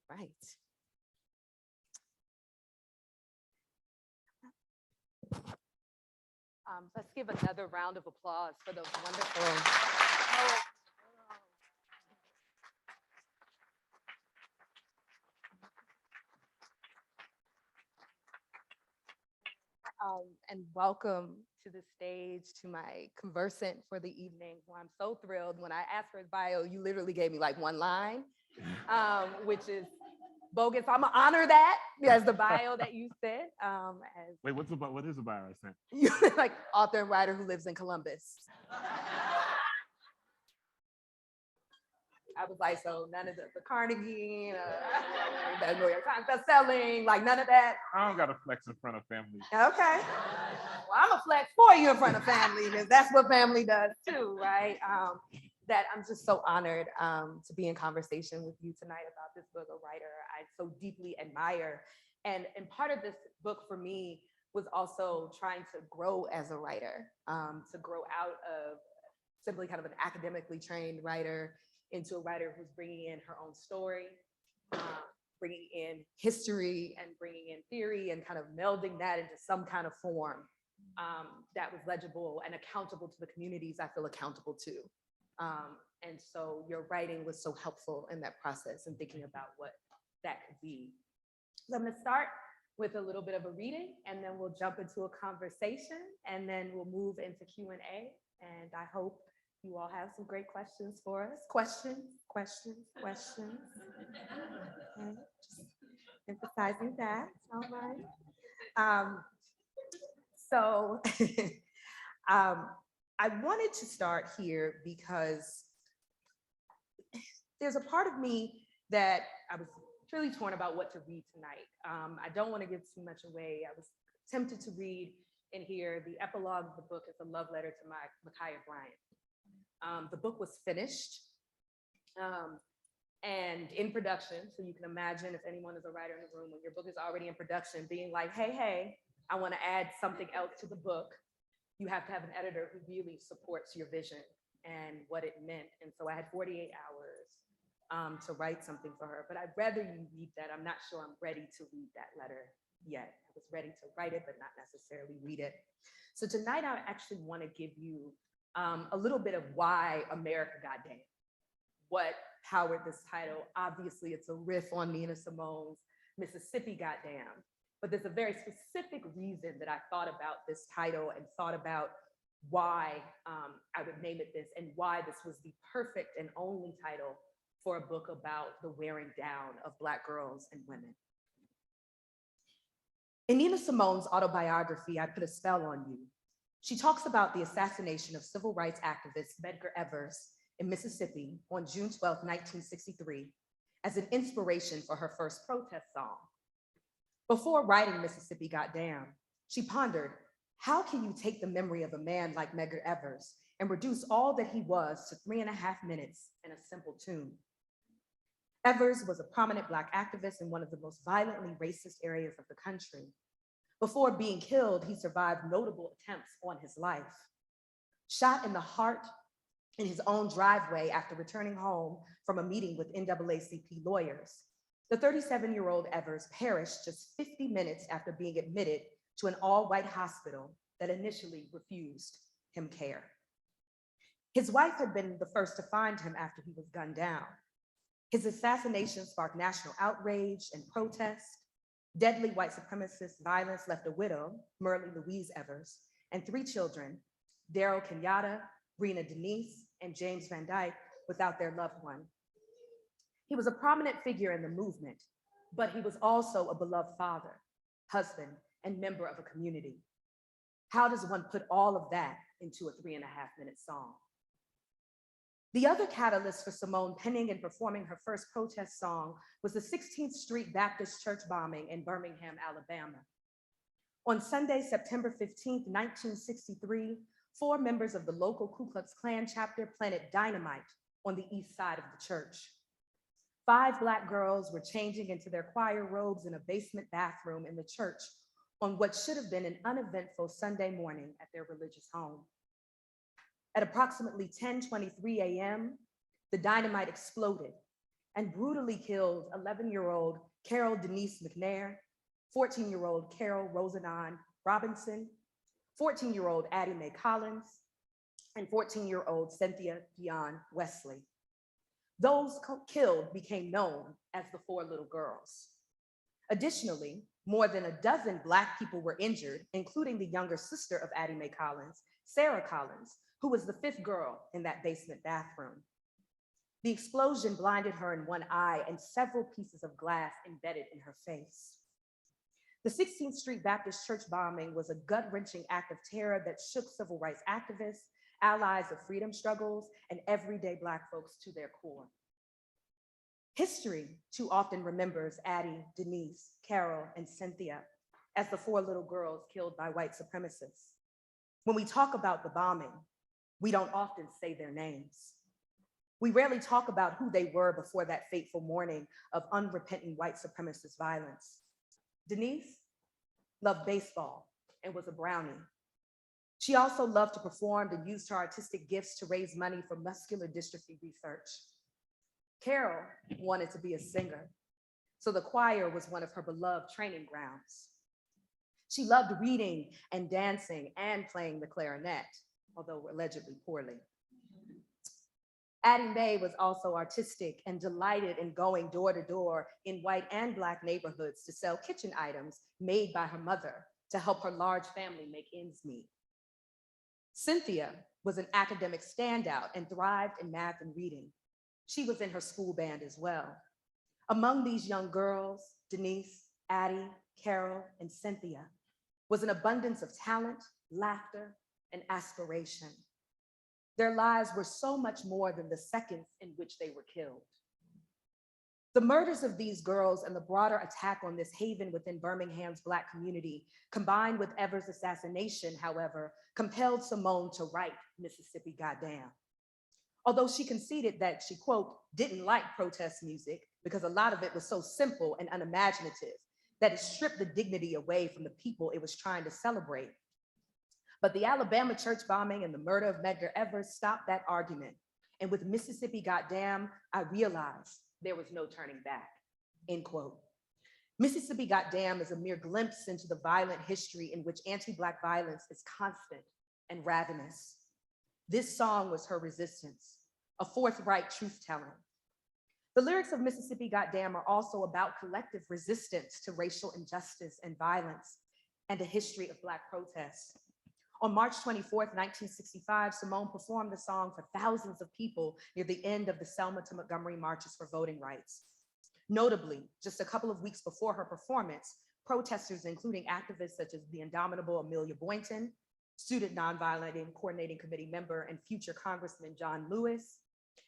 Right. Let's give another round of applause for those wonderful poets. And welcome to the stage to my conversant for the evening, who I'm so thrilled. When I asked for his bio, you literally gave me like one line, which is bogus. I'm gonna honor that as the bio that you sent. Wait, what is the bio I sent? Like author and writer who lives in Columbus. I was like, so none of the Carnegie, the New York Times best-selling, like none of that. I don't gotta flex in front of family. Okay. Well, I'm a flex for you in front of family, because that's what family does too, right? That I'm just so honored to be in conversation with you tonight about this book, a writer I so deeply admire. And part of this book for me was also trying to grow as a writer, to grow out of simply kind of an academically trained writer into a writer who's bringing in her own story, bringing in history and bringing in theory and kind of melding that into some kind of form that was legible and accountable to the communities I feel accountable to. And so your writing was so helpful in that process and thinking about what that could be. So I'm gonna start with a little bit of a reading, and then we'll jump into a conversation, and then we'll move into Q&A. And I hope you all have some great questions for us. Questions. Okay. Just emphasizing that, all right. So I wanted to start here because there's a part of me that I was really torn about what to read tonight. I don't want to give too much away. I was tempted to read in here the epilogue of the book. It's a love letter to Micaiah Bryant. The book was finished and in production. So you can imagine if anyone is a writer in the room, when your book is already in production, being like, hey, I want to add something else to the book. You have to have an editor who really supports your vision and what it meant. And so I had 48 hours to write something for her, but I'd rather you read that. I'm not sure I'm ready to read that letter yet. I was ready to write it, but not necessarily read it. So tonight I actually want to give you a little bit of why America Goddamn. What powered this title? Obviously, it's a riff on Nina Simone's Mississippi Goddam, but there's a very specific reason that I thought about this title and thought about why I would name it this and why this was the perfect and only title for a book about the wearing down of Black girls and women. In Nina Simone's autobiography, I Put a Spell on You, she talks about the assassination of civil rights activist Medgar Evers in Mississippi on June 12, 1963, as an inspiration for her first protest song. Before writing Mississippi Goddam, she pondered, how can you take the memory of a man like Medgar Evers and reduce all that he was to 3.5 minutes in a simple tune? Evers was a prominent Black activist in one of the most violently racist areas of the country. Before being killed, he survived notable attempts on his life. Shot in the heart in his own driveway after returning home from a meeting with NAACP lawyers, the 37-year-old Evers perished just 50 minutes after being admitted to an all-white hospital that initially refused him care. His wife had been the first to find him after he was gunned down. His assassination sparked national outrage and protest. Deadly white supremacist violence left a widow, Merle Louise Evers, and 3 children, Daryl Kenyatta, Brina Denise, and James Van Dyke, without their loved one. He was a prominent figure in the movement, but he was also a beloved father, husband, and member of a community. How does one put all of that into a 3.5-minute song? The other catalyst for Simone penning and performing her first protest song was the 16th Street Baptist Church bombing in Birmingham, Alabama. On Sunday, September 15th, 1963, 4 members of the local Ku Klux Klan chapter planted dynamite on the east side of the church. 5 Black girls were changing into their choir robes in a basement bathroom in the church on what should have been an uneventful Sunday morning at their religious home. At approximately 10:23 a.m., the dynamite exploded and brutally killed 11-year-old Carol Denise McNair, 14-year-old Carol Rosanne Robinson, 14-year-old Addie Mae Collins, and 14-year-old Cynthia Dion Wesley. Those killed became known as the Four Little Girls. Additionally, more than a dozen Black people were injured, including the younger sister of Addie Mae Collins, Sarah Collins, who was the fifth girl in that basement bathroom. The explosion blinded her in one eye and several pieces of glass embedded in her face. The 16th Street Baptist Church bombing was a gut-wrenching act of terror that shook civil rights activists, allies of freedom struggles, and everyday Black folks to their core. History too often remembers Addie, Denise, Carol, and Cynthia as the four little girls killed by white supremacists. When we talk about the bombing, we don't often say their names. We rarely talk about who they were before that fateful morning of unrepentant white supremacist violence. Denise loved baseball and was a Brownie. She also loved to perform and used her artistic gifts to raise money for muscular dystrophy research. Carol wanted to be a singer, so the choir was one of her beloved training grounds. She loved reading and dancing and playing the clarinet, although allegedly poorly. Addie Mae was also artistic and delighted in going door to door in white and Black neighborhoods to sell kitchen items made by her mother to help her large family make ends meet. Cynthia was an academic standout and thrived in math and reading. She was in her school band as well. Among these young girls, Denise, Addie, Carol, and Cynthia was an abundance of talent, laughter, and aspiration. Their lives were so much more than the seconds in which they were killed. The murders of these girls and the broader attack on this haven within Birmingham's Black community, combined with Evers' assassination, however, compelled Simone to write Mississippi Goddam. Although she conceded that she, quote, didn't like protest music because a lot of it was so simple and unimaginative that it stripped the dignity away from the people it was trying to celebrate. But the Alabama church bombing and the murder of Medgar Evers stopped that argument. And with Mississippi Goddam, I realized there was no turning back, end quote. Mississippi Goddam is a mere glimpse into the violent history in which anti-Black violence is constant and ravenous. This song was her resistance, a forthright truth-telling. The lyrics of Mississippi Goddam are also about collective resistance to racial injustice and violence and a history of Black protests. On March 24th, 1965, Simone performed the song for thousands of people near the end of the Selma to Montgomery marches for voting rights. Notably, just a couple of weeks before her performance, protesters, including activists such as the indomitable Amelia Boynton, Student Nonviolent and Coordinating Committee member and future Congressman John Lewis,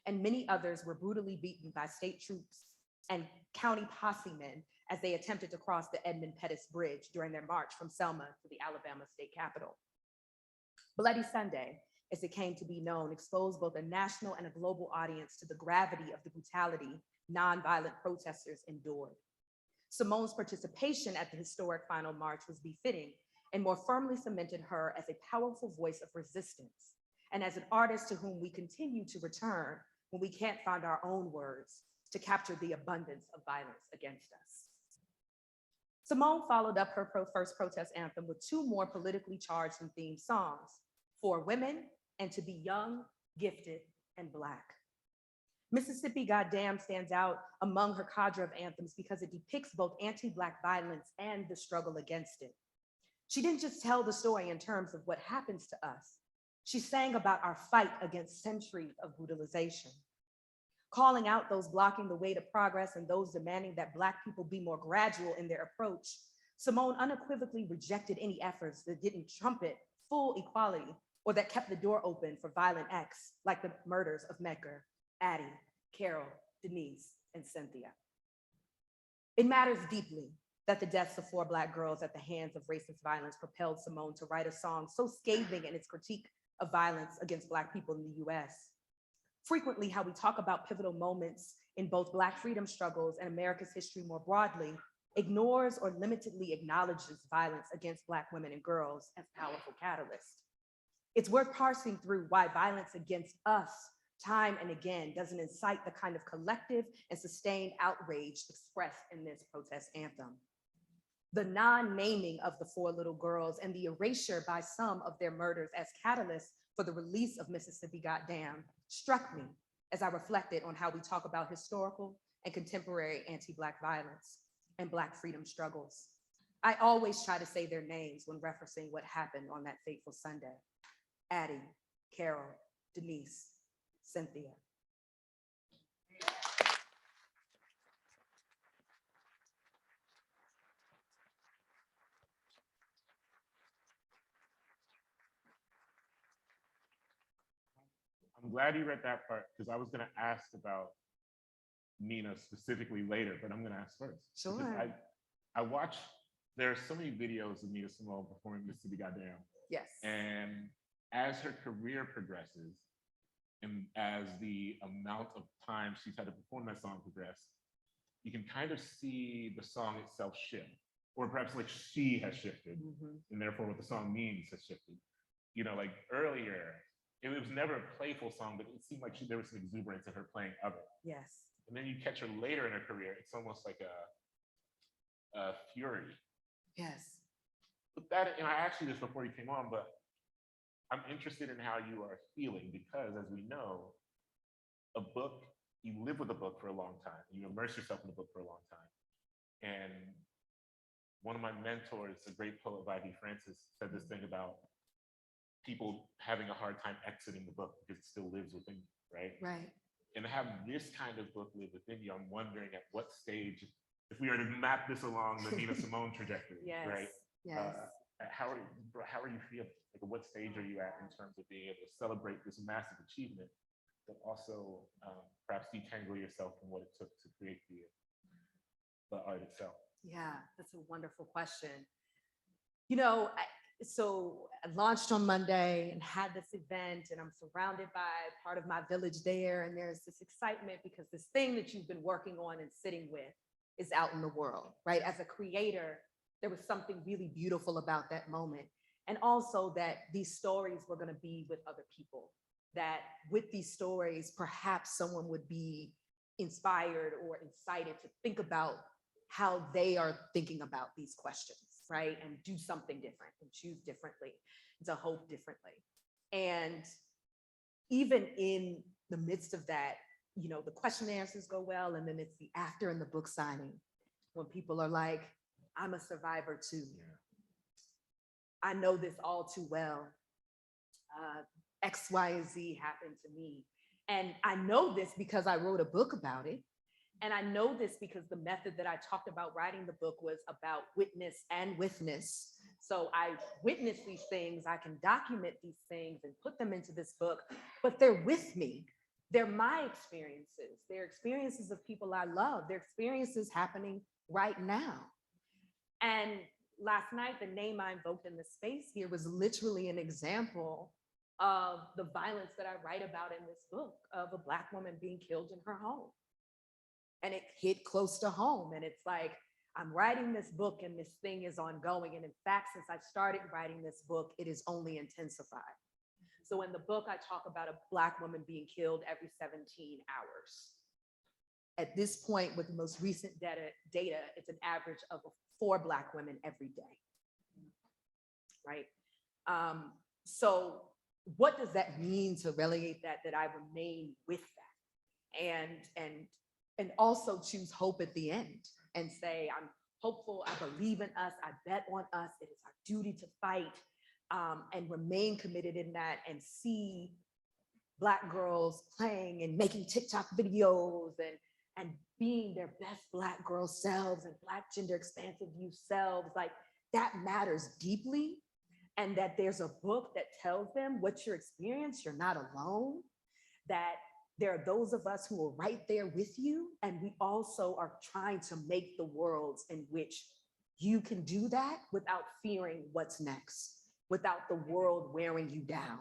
and many others were brutally beaten by state troops and county posse men as they attempted to cross the Edmund Pettus Bridge during their march from Selma to the Alabama state capitol. Bloody Sunday, as it came to be known, exposed both a national and a global audience to the gravity of the brutality nonviolent protesters endured. Simone's participation at the historic final march was befitting and more firmly cemented her as a powerful voice of resistance and as an artist to whom we continue to return when we can't find our own words to capture the abundance of violence against us. Simone followed up her first protest anthem with two more politically charged and themed songs, For Women and To Be Young, Gifted, and Black. Mississippi Goddam stands out among her cadre of anthems because it depicts both anti-Black violence and the struggle against it. She didn't just tell the story in terms of what happens to us. She sang about our fight against centuries of brutalization, calling out those blocking the way to progress and those demanding that Black people be more gradual in their approach. Simone unequivocally rejected any efforts that didn't trumpet full equality or that kept the door open for violent acts like the murders of Medgar, Addie, Carol, Denise, and Cynthia. It matters deeply that the deaths of 4 Black girls at the hands of racist violence propelled Simone to write a song so scathing in its critique of violence against Black people in the US. Frequently, how we talk about pivotal moments in both Black freedom struggles and America's history more broadly ignores or limitedly acknowledges violence against Black women and girls as powerful catalysts. It's worth parsing through why violence against us time and again doesn't incite the kind of collective and sustained outrage expressed in this protest anthem. The non-naming of the 4 little girls and the erasure by some of their murders as catalysts for the release of Mississippi Godam struck me as I reflected on how we talk about historical and contemporary anti-Black violence and Black freedom struggles. I always try to say their names when referencing what happened on that fateful Sunday. Addie, Carol, Denise, Cynthia. I'm glad you read that part because I was going to ask about Nina specifically later, but I'm going to ask first. Sure. I watched, there are so many videos of Nina Simone performing Mississippi Goddam. Yes. And as her career progresses, and as the amount of time she's had to perform that song progress, you can kind of see the song itself shift, or perhaps like she has shifted, and therefore what the song means has shifted. You know, like earlier, it was never a playful song, but it seemed like there was some exuberance in her playing of it. Yes. And then you catch her later in her career, it's almost like a fury. Yes. But that, and I asked you this before you came on, but I'm interested in how you are feeling because, as we know, a book, you live with a book for a long time. You immerse yourself in a book for a long time. And one of my mentors, the great poet Vivi Francis, said this thing about people having a hard time exiting the book because it still lives within you, right? Right. And to have this kind of book live within you, I'm wondering at what stage, if we were to map this along the Nina Simone trajectory, Yes. right? Yes. How are you feeling? Like, what stage are you at in terms of being able to celebrate this massive achievement, but also perhaps detangle yourself from what it took to create the art itself? Yeah, that's a wonderful question. You know, so I launched on Monday and had this event, and I'm surrounded by part of my village there, and there's this excitement because this thing that you've been working on and sitting with is out in the world, right? As a creator, there was something really beautiful about that moment. And also that these stories were going to be with other people, that with these stories, perhaps someone would be inspired or incited to think about how they are thinking about these questions, right? And do something different and choose differently, and to hope differently. And even in the midst of that, you know, the question and answers go well, and then it's the after and the book signing, when people are like, I'm a survivor too. Yeah. I know this all too well. X, Y, and Z happened to me. And I know this because I wrote a book about it. And I know this because the method that I talked about writing the book was about witness and witness. So I witnessed these things, I can document these things and put them into this book, but they're with me. They're my experiences. They're experiences of people I love. They're experiences happening right now. And last night, the name I invoked in the space here was literally an example of the violence that I write about in this book, of a Black woman being killed in her home. And it hit close to home. And it's like, I'm writing this book and this thing is ongoing. And in fact, since I started writing this book, it is only intensified. So in the book, I talk about a Black woman being killed every 17 hours. At this point, with the most recent data, it's an average of 4 Black women every day, right? So what does that mean to relegate that I remain with that? And also choose hope at the end and say, I'm hopeful, I believe in us, I bet on us, it is our duty to fight, and remain committed in that, and see Black girls playing and making TikTok videos and being their best Black girl selves and Black gender expansive youth selves. Like, that matters deeply. And that there's a book that tells them what your experience, you're not alone, that there are those of us who are right there with you. And we also are trying to make the worlds in which you can do that without fearing what's next, without the world wearing you down,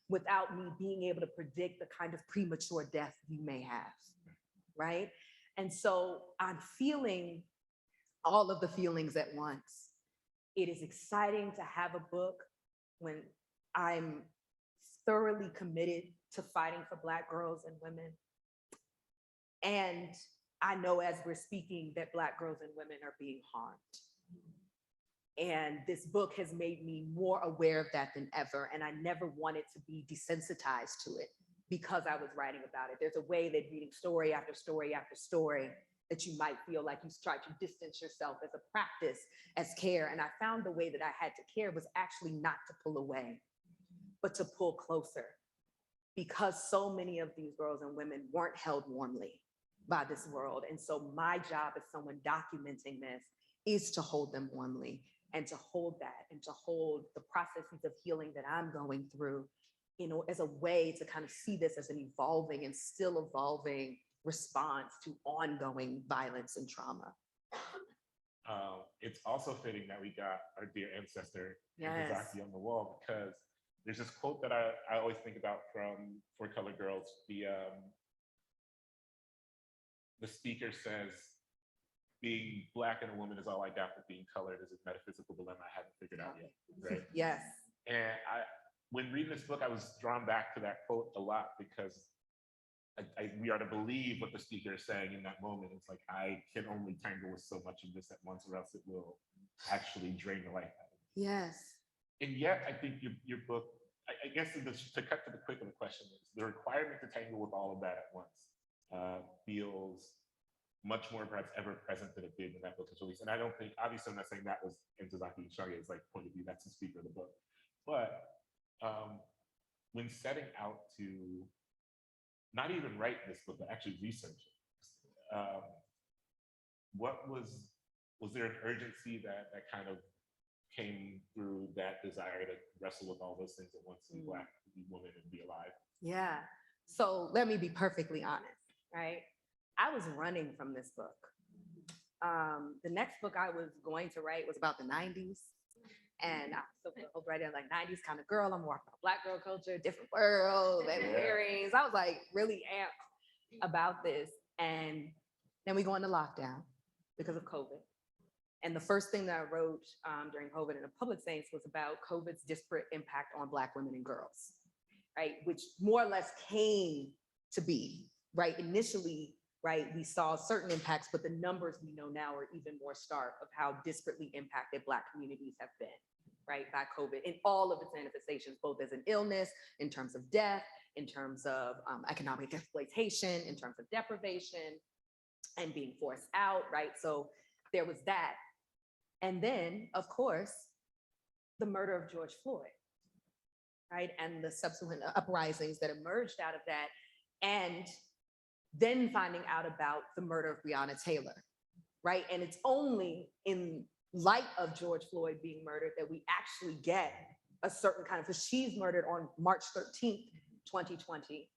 without me being able to predict the kind of premature death you may have, right? And so I'm feeling all of the feelings at once. It is exciting to have a book when I'm thoroughly committed to fighting for Black girls and women. And I know as we're speaking that Black girls and women are being harmed. And this book has made me more aware of that than ever. And I never wanted to be desensitized to it because I was writing about it. There's a way that reading story after story after story that you might feel like you try to distance yourself as a practice, as care. And I found the way that I had to care was actually not to pull away, but to pull closer, because so many of these girls and women weren't held warmly by this world. And so my job as someone documenting this is to hold them warmly and to hold that and to hold the processes of healing that I'm going through, you know, as a way to kind of see this as an evolving and still evolving response to ongoing violence and trauma. It's also fitting that we got our dear ancestor, Yes. Zaki, on the wall, because there's this quote that I always think about from For Color Girls. The speaker says, being Black and a woman is all I got, but being colored is a metaphysical dilemma I haven't figured out yet, right? Yes. And when reading this book, I was drawn back to that quote a lot because we are to believe what the speaker is saying in that moment. It's like, I can only tangle with so much of this at once, or else it will actually drain the life out of me. Yes. And yet, I think your book, I guess to cut to the quick of the question is, the requirement to tangle with all of that at once feels much more perhaps ever present than it did when that book was released. And I don't think, obviously I'm not saying that was Ntozake Shange's like point of view, that's the speaker of the book. But when setting out to not even write this book, but actually research it, was there an urgency that kind of came through that desire to wrestle with all those things at once, to be Black, to be woman, and be alive? Yeah. So let me be perfectly honest, right? I was running from this book. The next book I was going to write was about the 90s. And I was so right there, like 90s kind of girl. I'm walking about Black girl culture, different world, and earrings. I was like really amped about this. And then we go into lockdown because of COVID. And the first thing that I wrote during COVID in a public sense was about COVID's disparate impact on Black women and girls, right? Which more or less came to be, right? Initially, right, we saw certain impacts, but the numbers we know now are even more stark of how disparately impacted Black communities have been, right, by COVID in all of its manifestations, both as an illness, in terms of death, in terms of economic exploitation, in terms of deprivation, and being forced out, right? So there was that. And then, of course, the murder of George Floyd, right? And the subsequent uprisings that emerged out of that. And then finding out about the murder of Breonna Taylor, right? And it's only in light of George Floyd being murdered that we actually get a certain kind of, because she's murdered on March 13th, 2020,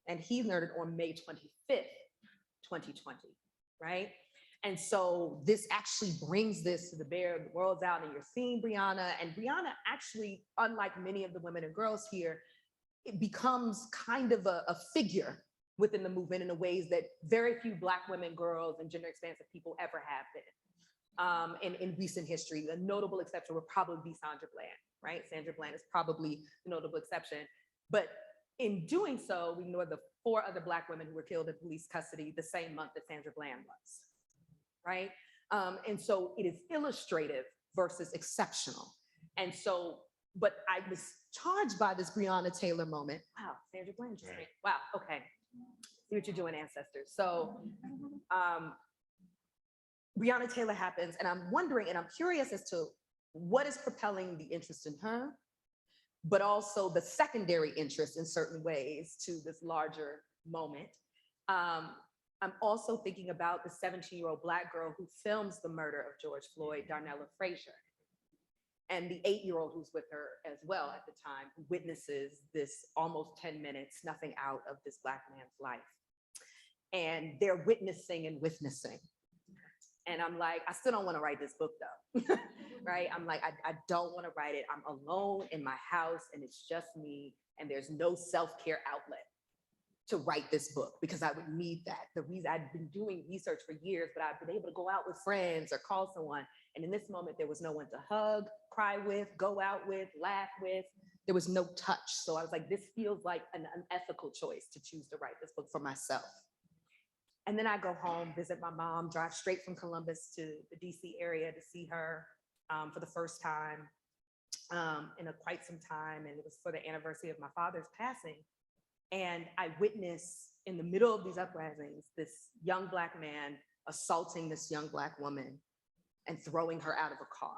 and he's murdered on May 25th, 2020, right? And so this actually brings this to the bear, the world's out, and you're seeing Breonna, and Breonna actually, unlike many of the women and girls here, it becomes kind of a figure within the movement in the ways that very few Black women, girls, and gender expansive people ever have been in recent history. A notable exception would probably be Sandra Bland, right? Sandra Bland is probably the notable exception. But in doing so, we know the 4 other Black women who were killed in police custody the same month that Sandra Bland was, right? And so it is illustrative versus exceptional. And so, but I was charged by this Breonna Taylor moment. Wow, Sandra Bland just made, wow, okay. See what you're doing, ancestors. So Breonna Taylor happens, and I'm wondering, and I'm curious as to what is propelling the interest in her, but also the secondary interest in certain ways to this larger moment. I'm also thinking about the 17-year-old Black girl who films the murder of George Floyd, Darnella Frazier, and the 8-year-old who's with her as well at the time, who witnesses this almost 10 minutes, nothing out of this Black man's life. And they're witnessing and witnessing. And I'm like, I still don't want to write this book though, right? I'm like, I don't want to write it. I'm alone in my house and it's just me, and there's no self-care outlet to write this book because I would need that. The reason I'd been doing research for years, but I've been able to go out with friends or call someone. And in this moment, there was no one to hug, cry with, go out with, laugh with, there was no touch. So I was like, this feels like an unethical choice to choose to write this book for myself. And then I go home, visit my mom, drive straight from Columbus to the DC area to see her for the first time in quite some time. And it was for the anniversary of my father's passing. And I witnessed in the middle of these uprisings, this young Black man assaulting this young Black woman and throwing her out of a car.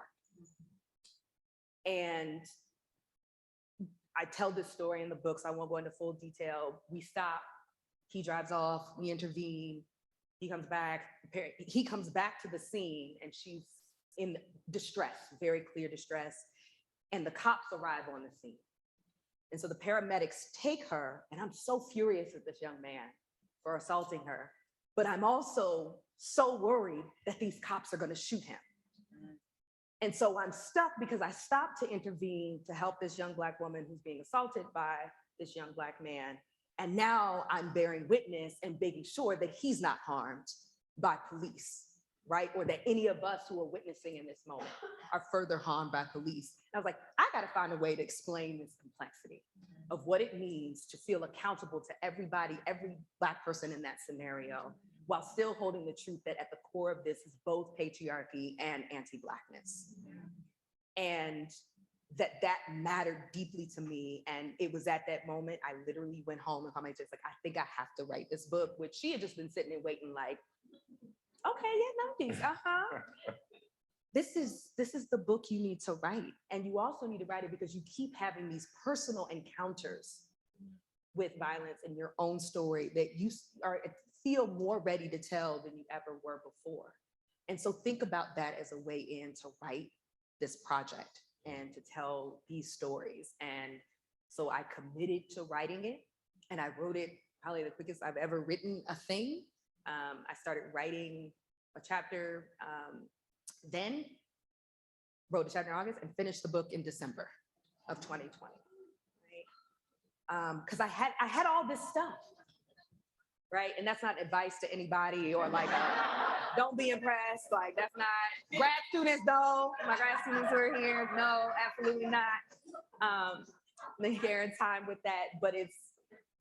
And I tell this story in the book, so I won't go into full detail. We stop, he drives off, we intervene, he comes back to the scene, and she's in distress, very clear distress, and the cops arrive on the scene. And so the paramedics take her, and I'm so furious at this young man for assaulting her, but I'm also so worried that these cops are gonna shoot him. And so I'm stuck because I stopped to intervene to help this young Black woman who's being assaulted by this young Black man. And now I'm bearing witness and making sure that he's not harmed by police, right? Or that any of us who are witnessing in this moment are further harmed by police. And I was like, I gotta find a way to explain this complexity of what it means to feel accountable to everybody, every Black person in that scenario, while still holding the truth that at the core of this is both patriarchy and anti-Blackness. And that mattered deeply to me. And it was at that moment, I literally went home and found myself like, I think I have to write this book, which she had just been sitting and waiting like, okay, yeah, no, this is the book you need to write. And you also need to write it because you keep having these personal encounters with violence in your own story that you feel more ready to tell than you ever were before. And so think about that as a way in to write this project and to tell these stories. And so I committed to writing it, and I wrote it probably the quickest I've ever written a thing. I started writing a chapter then, wrote a chapter in August, and finished the book in December of 2020, right? Because I had all this stuff, right? And that's not advice to anybody or like, don't be impressed. Like, that's not, grad students though, my grad students who are here, no, absolutely not. They're in time with that, but it's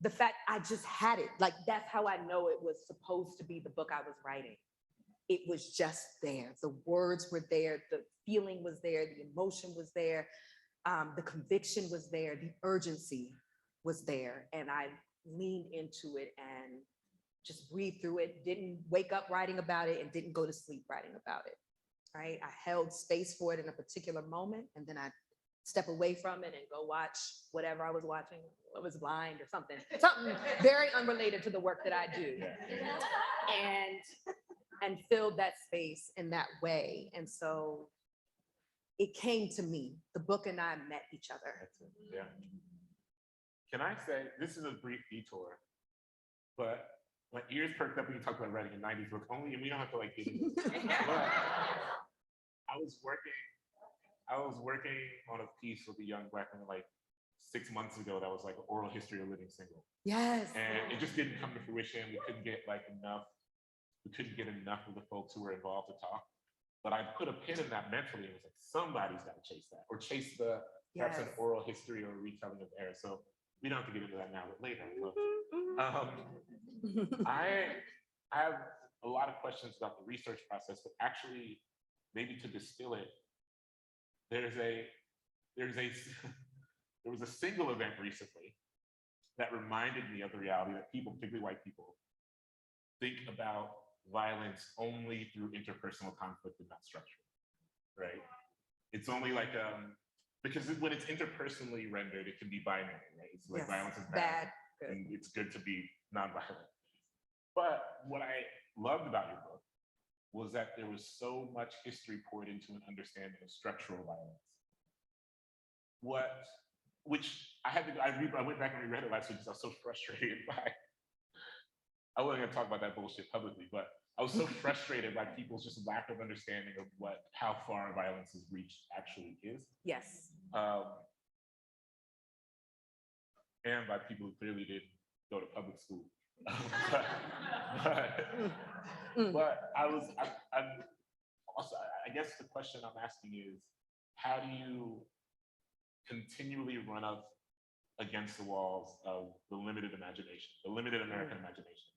the fact I just had it. Like, that's how I know it was supposed to be the book I was writing. It was just there. The words were there, the feeling was there, the emotion was there, the conviction was there, the urgency was there. And I leaned into it and just breathed through it, didn't wake up writing about it and didn't go to sleep writing about it, right? I held space for it in a particular moment, and then I step away from it and go watch whatever I was watching. I was blind or something very unrelated to the work that I do. And filled that space in that way. And so it came to me. The book and I met each other. Yeah. Can I say, this is a brief detour, but my ears perked up when you talked about writing a 90s book only, and we don't have to like get into it. But I was working on a piece with a young Black woman like 6 months ago that was like an oral history of living single. Yes. And it just didn't come to fruition. We couldn't get enough of the folks who were involved to talk. But I put a pin in that mentally, and it was like, somebody's got to chase that, or chase perhaps an oral history or a retelling of era. So we don't have to get into that now, but later. I have a lot of questions about the research process, but actually, maybe to distill it, there was a single event recently that reminded me of the reality that people, particularly white people, think about violence only through interpersonal conflict and not structure, right? It's only like, because when it's interpersonally rendered, it can be binary, right? It's like, yes, violence is bad, and it's good to be nonviolent. But what I loved about your book was that there was so much history poured into an understanding of structural violence. I went back and reread it last week because I was so frustrated by, I wasn't gonna talk about that bullshit publicly, but I was so frustrated by people's just lack of understanding of how far violence has reached actually is. Yes. And by people who clearly didn't go to public school. But I'm also, I guess the question I'm asking is, how do you continually run up against the walls of the limited imagination, the limited American imagination,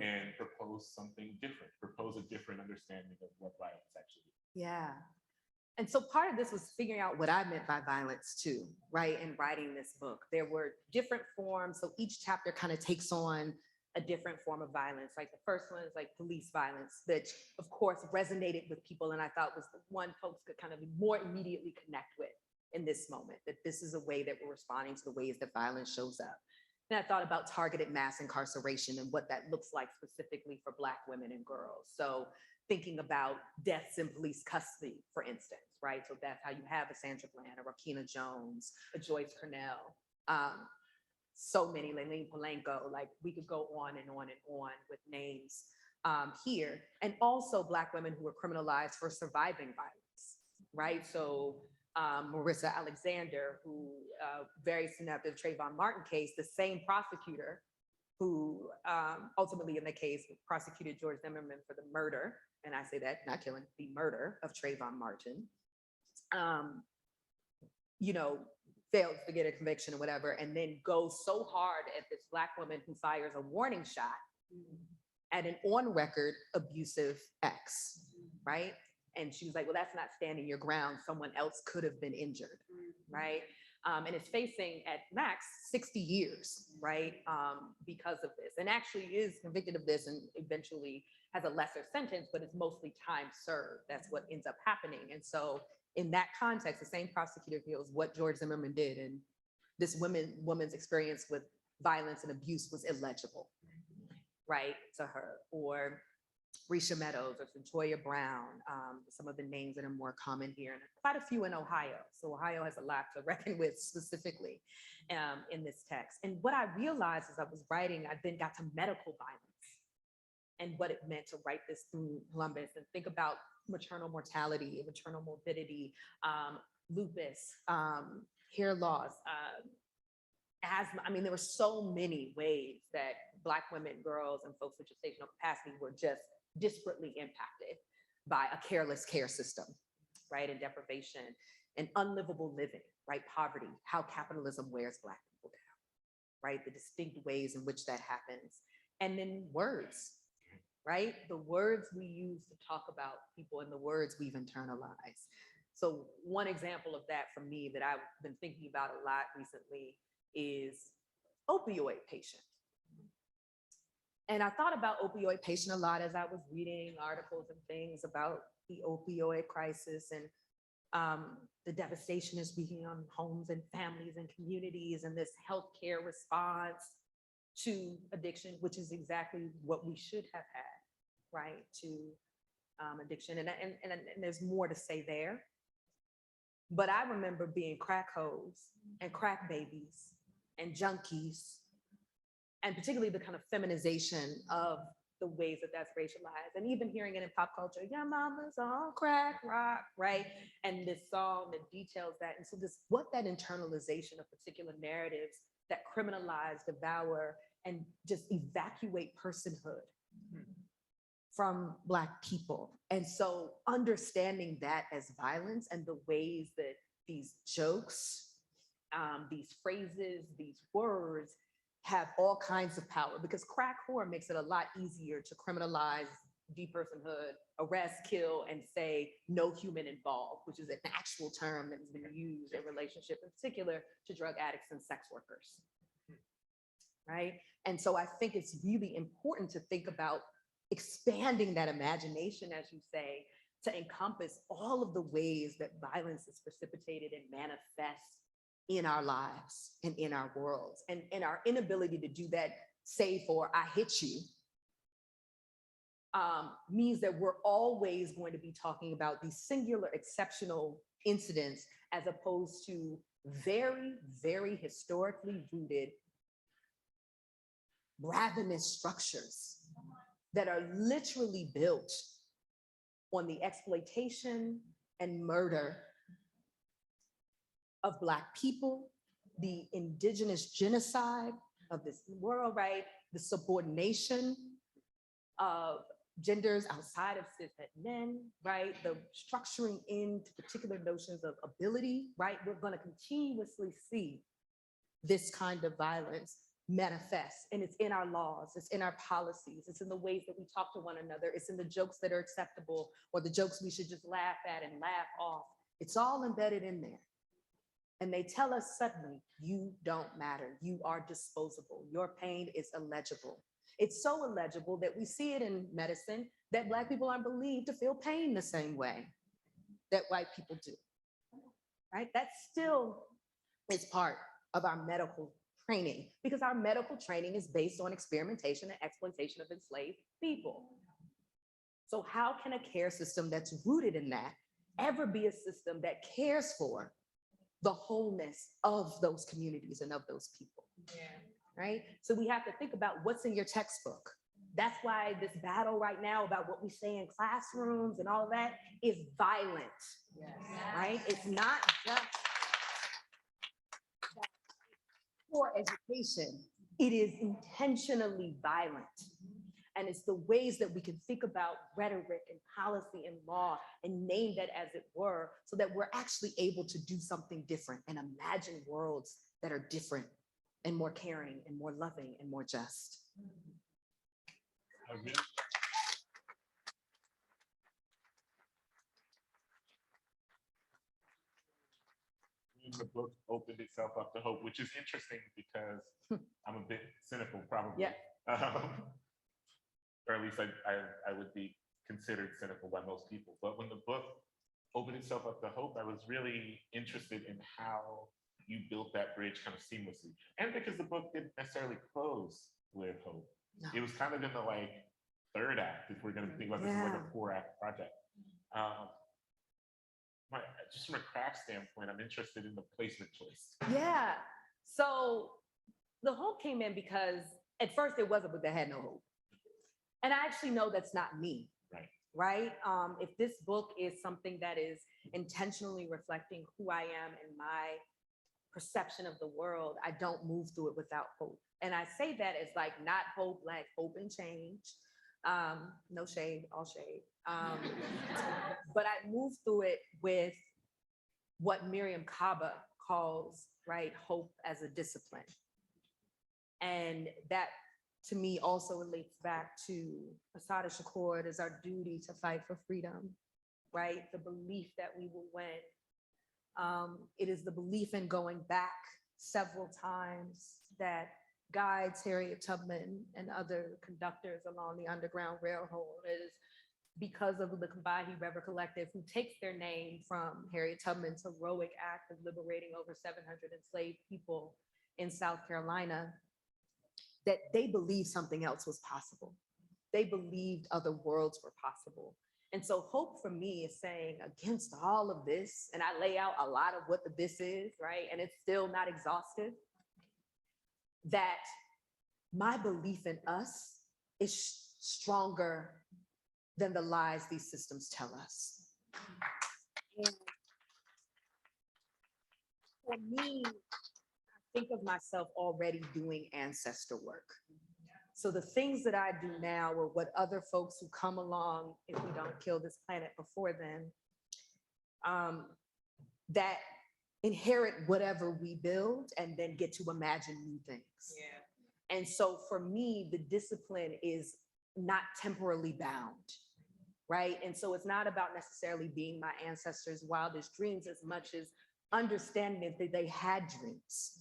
and propose something different, propose a different understanding of what violence actually is. Yeah. And so part of this was figuring out what I meant by violence too, right? In writing this book, there were different forms. So each chapter kind of takes on a different form of violence. Like the first one is like police violence, that of course resonated with people, and I thought was the one folks could kind of more immediately connect with in this moment, that this is a way that we're responding to the ways that violence shows up. And I thought about targeted mass incarceration and what that looks like specifically for Black women and girls. So thinking about deaths in police custody, for instance, right? So that's how you have a Sandra Bland, a Rakina Jones, a Joyce Cornell, so many, Laylene Polanco, like we could go on and on and on with names here. And also Black women who were criminalized for surviving violence, right? So Marissa Alexander, who very soon after the Trayvon Martin case, the same prosecutor who ultimately in the case prosecuted George Zimmerman for the murder, and I say that, not killing, the murder of Trayvon Martin, you know, failed to get a conviction or whatever, and then goes so hard at this Black woman who fires a warning shot at an on-record abusive ex, right? And she was like, well, that's not standing your ground. Someone else could have been injured, right? And is facing at max 60 years, right? Because of this, and actually is convicted of this and eventually has a lesser sentence, but it's mostly time served. That's what ends up happening. And so in that context, the same prosecutor feels what George Zimmerman did, and this woman's experience with violence and abuse was illegible, right, to her. Or Risha Meadows or Centoya Brown, some of the names that are more common here, and quite a few in Ohio. So Ohio has a lot to reckon with specifically in this text. And what I realized as I was writing, I then got to medical violence and what it meant to write this through Columbus and think about maternal mortality, maternal morbidity, lupus, hair loss, asthma. I mean, there were so many ways that Black women, girls, and folks with gestational capacity were just disparately impacted by a careless care system, right? And deprivation and unlivable living, right? Poverty, how capitalism wears Black people down, right? The distinct ways in which that happens. And then words, right? The words we use to talk about people and the words we've internalized. So one example of that for me that I've been thinking about a lot recently is opioid patient. And I thought about opioid patient a lot as I was reading articles and things about the opioid crisis and the devastation is wreaking on homes and families and communities, and this healthcare response to addiction, which is exactly what we should have had, right, to addiction. And there's more to say there. But I remember being crack hoes and crack babies and junkies, and particularly the kind of feminization of the ways that that's racialized, and even hearing it in pop culture, your mama's on crack rock, right? And this song that details that. And so this, what that internalization of particular narratives that criminalize, devour, and just evacuate personhood from Black people. And so understanding that as violence and the ways that these jokes, these phrases, these words have all kinds of power, because crack whore makes it a lot easier to criminalize depersonhood, arrest, kill, and say no human involved, which is an actual term that has been used in relationship in particular to drug addicts and sex workers, right? And so I think it's really important to think about expanding that imagination, as you say, to encompass all of the ways that violence is precipitated and manifests in our lives and in our worlds. And our inability to do that, save for I hit you, means that we're always going to be talking about these singular, exceptional incidents as opposed to very, very historically rooted ravenous structures that are literally built on the exploitation and murder of Black people, the indigenous genocide of this world, right? The subordination of genders outside of cishet men, right? The structuring into particular notions of ability, right? We're going to continuously see this kind of violence manifest, and it's in our laws, it's in our policies, it's in the ways that we talk to one another, it's in the jokes that are acceptable or the jokes we should just laugh at and laugh off. It's all embedded in there. And they tell us suddenly, you don't matter, you are disposable, your pain is illegible. It's so illegible that we see it in medicine that Black people aren't believed to feel pain the same way that white people do, right? That still is part of our medical training, because our medical training is based on experimentation and exploitation of enslaved people. So how can a care system that's rooted in that ever be a system that cares for the wholeness of those communities and of those people? Right? So we have to think about what's in your textbook. That's why this battle right now about what we say in classrooms and all of that is violent, right? It's not just for education, it is intentionally violent. And it's the ways that we can think about rhetoric and policy and law and name that as it were, so that we're actually able to do something different and imagine worlds that are different and more caring and more loving and more just. The book opened itself up to hope, which is interesting because I'm a bit cynical, probably. Yeah. Or at least I would be considered cynical by most people. But when the book opened itself up to hope, I was really interested in how you built that bridge kind of seamlessly. And because the book didn't necessarily close with hope. No. It was kind of in the third act, if we're going to think about this as a 4-act project. Just from a craft standpoint, I'm interested in the placement choice. Yeah. So the hope came in because at first it was a book that had no hope. And I actually know that's not me. Right? If this book is something that is intentionally reflecting who I am and my perception of the world, I don't move through it without hope. And I say that as not hope, hope and change. No shade, all shade. But I move through it with what Miriam Kaba calls, hope as a discipline. And that, to me, also relates back to Assata Shakur. It is our duty to fight for freedom, right? The belief that we will win. It is the belief in going back several times that guides Harriet Tubman and other conductors along the Underground Railroad. It is because of the Combahee River Collective, who takes their name from Harriet Tubman's heroic act of liberating over 700 enslaved people in South Carolina, that they believed something else was possible. They believed other worlds were possible. And so hope for me is saying, against all of this, and I lay out a lot of what the this is, right? And it's still not exhaustive, that my belief in us is stronger than the lies these systems tell us. And for me, I think of myself already doing ancestor work. So the things that I do now are what other folks who come along, if we don't kill this planet before then, that inherit whatever we build and then get to imagine new things. Yeah. And so for me, the discipline is not temporally bound, right? And so it's not about necessarily being my ancestors' wildest dreams as much as understanding that they had dreams.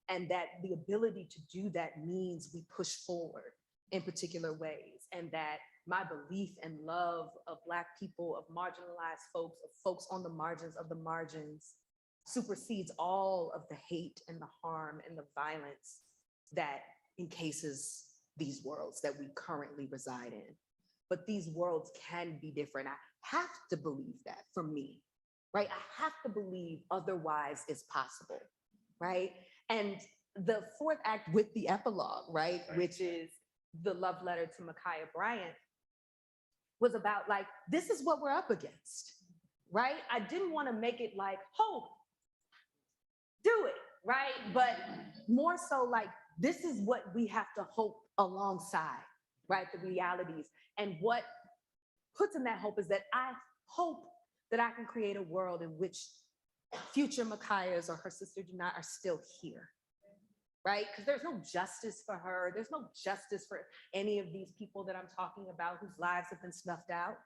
And that the ability to do that means we push forward in particular ways. And that my belief and love of Black people, of marginalized folks, of folks on the margins of the margins, supersedes all of the hate and the harm and the violence that encases these worlds that we currently reside in. But these worlds can be different. I have to believe that for me, right? I have to believe otherwise is possible, right? And the 4th act with the epilogue, right? Which is the love letter to Micaiah Bryant, was about this is what we're up against, right? I didn't want to make it hope, do it, right? But more so this is what we have to hope alongside, right? The realities. And what puts in that hope is that I hope that I can create a world in which future Micaiahs or her sister Janai are still here, right? Because there's no justice for her. There's no justice for any of these people that I'm talking about whose lives have been snuffed out.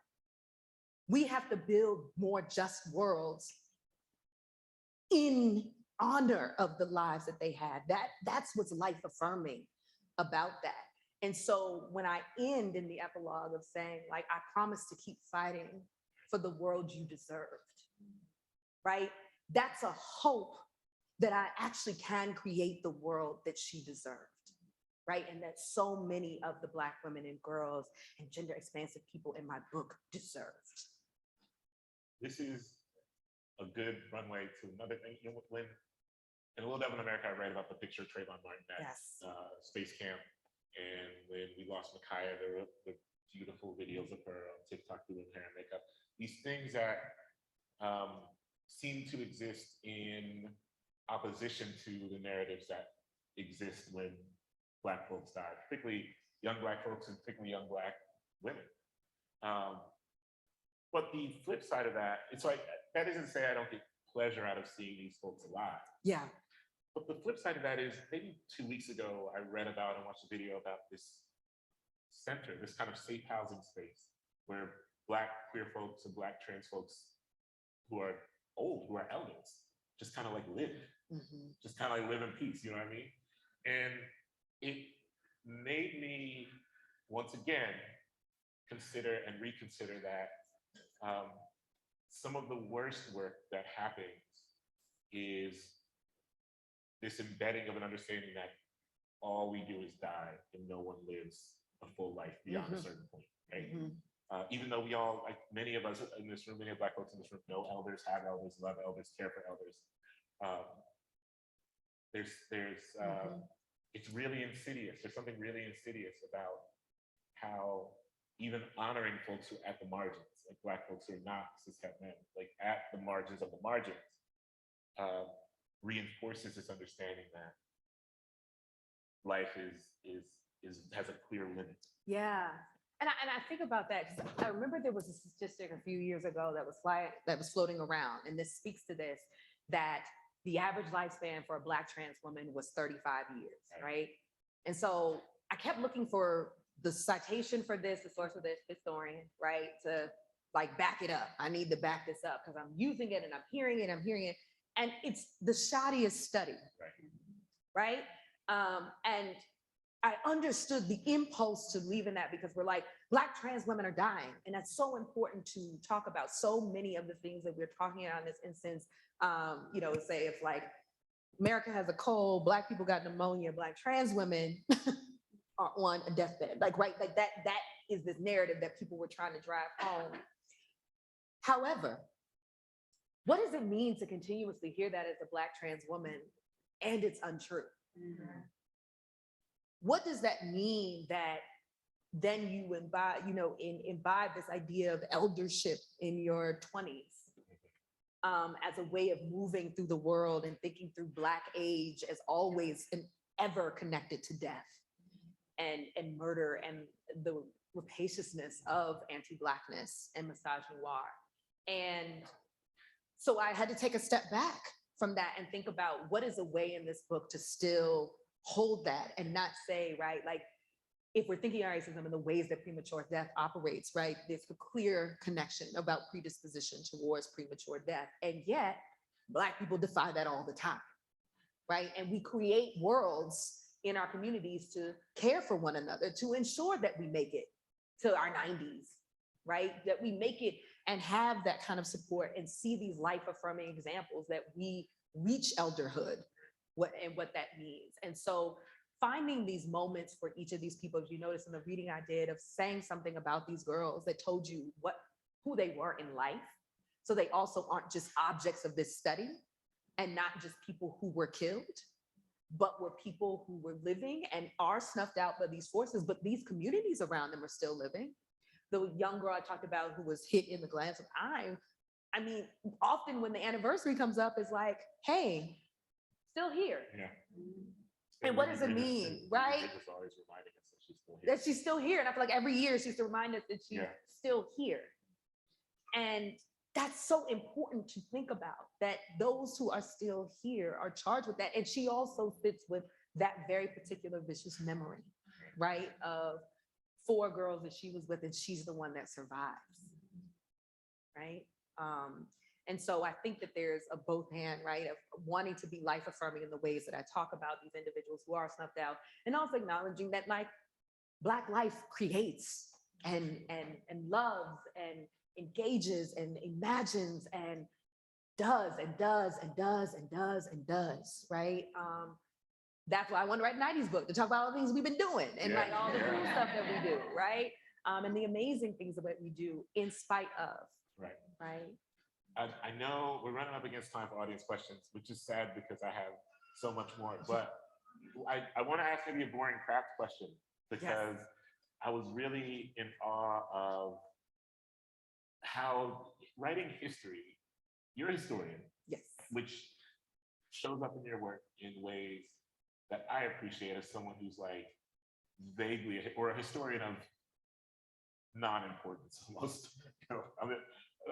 We have to build more just worlds in honor of the lives that they had. That's what's life affirming about that. And so when I end in the epilogue of saying, like, I promise to keep fighting for the world you deserved, right? That's a hope that I actually can create the world that she deserved, right? And that so many of the Black women and girls and gender expansive people in my book deserved. This is a good runway to another thing. You know, when in A Little Devil in America, I read about the picture of Trayvon Martin at Yes. Space Camp. And when we lost Micaiah, there were the beautiful videos of her on TikTok doing hair and makeup. These things that seem to exist in opposition to the narratives that exist when Black folks die, particularly young Black folks and particularly young Black women. But the flip side of that, it's like, that isn't to say I don't get pleasure out of seeing these folks alive. Yeah. But the flip side of that is maybe 2 weeks ago, I read about and watched a video about this center, this kind of safe housing space where Black queer folks and Black trans folks who are old, who are elders, just kind of like live, just kind of like live in peace, you know what I mean? And it made me, once again, consider and reconsider that some of the worst work that happens is this embedding of an understanding that all we do is die and no one lives a full life beyond a certain point, right? Even though we all, like many of us in this room, many of Black folks in this room know elders, have elders, love elders, care for elders. It's really insidious. There's something really insidious about how even honoring folks who are at the margins, like Black folks who are not cis-het men, like at the margins of the margins, reinforces this understanding that life has a clear limit. Yeah. And I think about that because I remember there was a statistic a few years ago that was floating around, and this speaks to this, that the average lifespan for a Black trans woman was 35 years, right? And so I kept looking for the citation for this, the source of this historian, right? To like back it up. I need to back this up because I'm using it and I'm hearing it. And it's the shoddiest study, right? And I understood the impulse to leave in that because we're like, Black trans women are dying. And that's so important to talk about. So many of the things that we're talking about in this instance, you know, say if like America has a cold, Black people got pneumonia, Black trans women are on a deathbed. Like, right, like that is this narrative that people were trying to drive home. However, what does it mean to continuously hear that as a Black trans woman and it's untrue? What does that mean that then you imbibe this idea of eldership in your 20s as a way of moving through the world and thinking through Black age as always and ever connected to death and murder and the rapaciousness of anti-Blackness and misogynoir. And so I had to take a step back from that and think about what is a way in this book to still hold that and not say, right, like if we're thinking about racism and the ways that premature death operates, right, there's a clear connection about predisposition towards premature death. And yet Black people defy that all the time, right? And we create worlds in our communities to care for one another, to ensure that we make it to our 90s, right? That we make it and have that kind of support and see these life-affirming examples that we reach elderhood, what that means. And so finding these moments for each of these people, if you notice in the reading I did, of saying something about these girls that told you who they were in life. So they also aren't just objects of this study and not just people who were killed, but were people who were living and are snuffed out by these forces, but these communities around them are still living. The young girl I talked about who was hit in the glance of eye, I mean, often when the anniversary comes up, it's like, hey, still here. Yeah. And what does it mean, right? Always reminding us that she's that she's still here. And I feel like every year she's to remind us that she's still here. And that's so important to think about, that those who are still here are charged with that. And she also fits with that very particular vicious memory, right? Of 4 girls that she was with, and she's the one that survives, right? And so I think that there's a both hand, right, of wanting to be life affirming in the ways that I talk about these individuals who are snuffed out, and also acknowledging that like Black life creates and loves and engages and imagines and does, right? That's why I want to write a 90s book, to talk about all the things we've been doing and like all the cool stuff that we do, right? And the amazing things that we do in spite of. Right. I know we're running up against time for audience questions, which is sad because I have so much more, but I want to ask maybe a boring craft question, because I was really in awe of how writing history, you're a historian, which shows up in your work in ways that I appreciate as someone who's like vaguely, or a historian of non-importance almost. You know,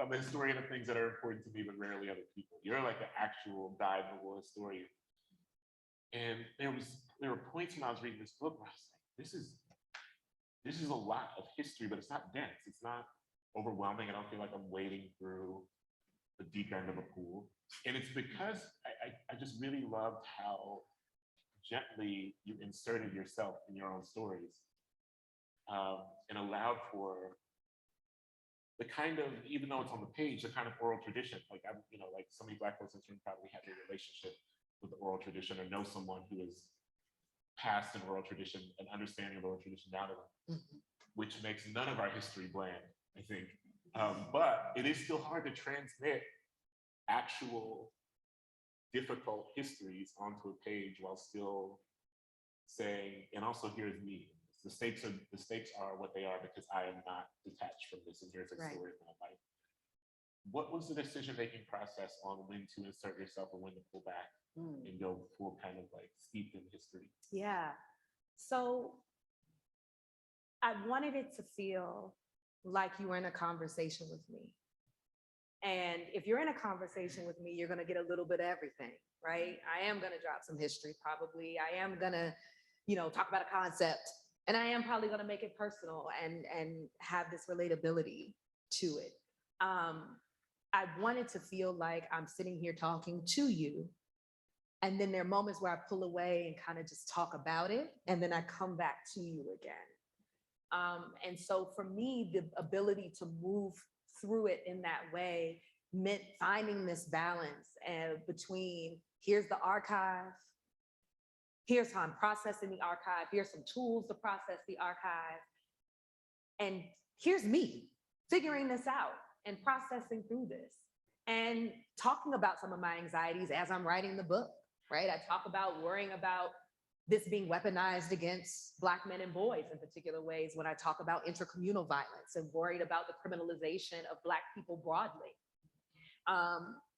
I'm a historian of things that are important to me, but rarely other people. You're like an actual dyed-in-the-wool historian. And there were points when I was reading this book where I was like, this is a lot of history, but it's not dense. It's not overwhelming. I don't feel like I'm wading through the deep end of a pool. And it's because I just really loved how gently you inserted yourself in your own stories, and allowed for the kind of, even though it's on the page, the kind of oral tradition. Like like so many Black folks in this room probably have a relationship with the oral tradition, or know someone who has passed an oral tradition, an understanding of oral tradition down to them, which makes none of our history bland, I think. But it is still hard to transmit actual difficult histories onto a page while still saying, and also here's me. The stakes are what they are because I am not detached from this, and here's a story of my life. What was the decision-making process on when to insert yourself and when to pull back and go full kind of like steeped in history? Yeah. So I wanted it to feel like you were in a conversation with me. And if you're in a conversation with me, you're going to get a little bit of everything, right? I am going to drop some history, probably. I am going to, talk about a concept. And I am probably going to make it personal and have this relatability to it. I wanted to feel like I'm sitting here talking to you. And then there are moments where I pull away and kind of just talk about it. And then I come back to you again. And so for me, the ability to move through it in that way meant finding this balance between here's the archive, here's how I'm processing the archive, here's some tools to process the archive, and here's me figuring this out and processing through this and talking about some of my anxieties as I'm writing the book, right? I talk about worrying about this being weaponized against Black men and boys in particular ways when I talk about intercommunal violence, and worried about the criminalization of Black people broadly.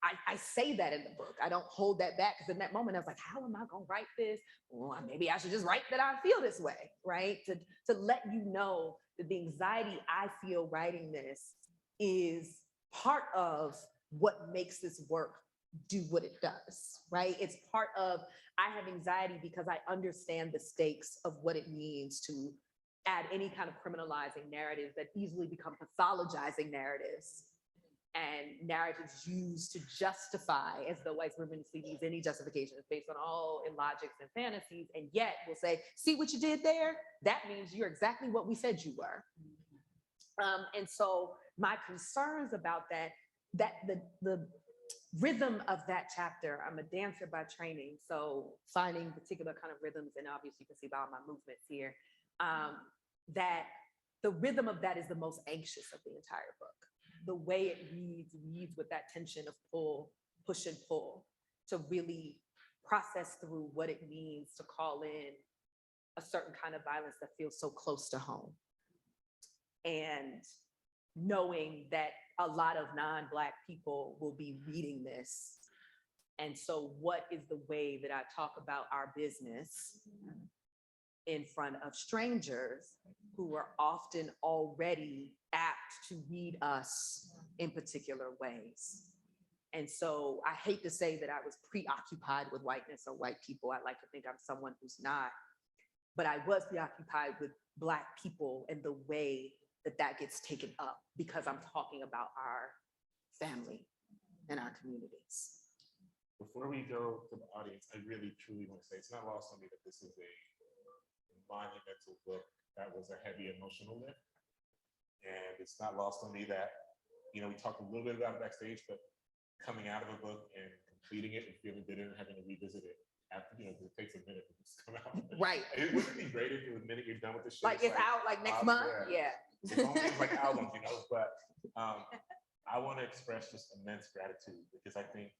I say that in the book. I don't hold that back, because in that moment I was like, how am I gonna write this? Well, maybe I should just write that I feel this way, right? To let you know that the anxiety I feel writing this is part of what makes this work do what it does, right? It's part of, I have anxiety because I understand the stakes of what it means to add any kind of criminalizing narratives that easily become pathologizing narratives, and narratives used to justify, as though white supremacy needs any justification. It's based on all illogics and fantasies, and yet we'll say, see what you did there? That means you're exactly what we said you were. And so my concerns about that the rhythm of that chapter, I'm a dancer by training, so finding particular kind of rhythms, and obviously you can see by all my movements here, that the rhythm of that is the most anxious of the entire book. The way it reads with that tension of push and pull, to really process through what it means to call in a certain kind of violence that feels so close to home. And knowing that a lot of non-Black people will be reading this. And so what is the way that I talk about our business in front of strangers who are often already apt to read us in particular ways. And so I hate to say that I was preoccupied with whiteness or white people. I like to think I'm someone who's not, but I was preoccupied with Black people and the way that that gets taken up because I'm talking about our family and our communities. Before we go to the audience, I really truly want to say it's not lost on me that this is a monumental book that was a heavy emotional lift. And it's not lost on me that, we talked a little bit about it backstage, but coming out of a book and completing it and feeling good and having to revisit it after, because it takes a minute for this to come out. Right. It wouldn't be great if the minute you're done with the shit. Like it's out like next month? Yeah. It's only like albums, but I want to express just immense gratitude because I think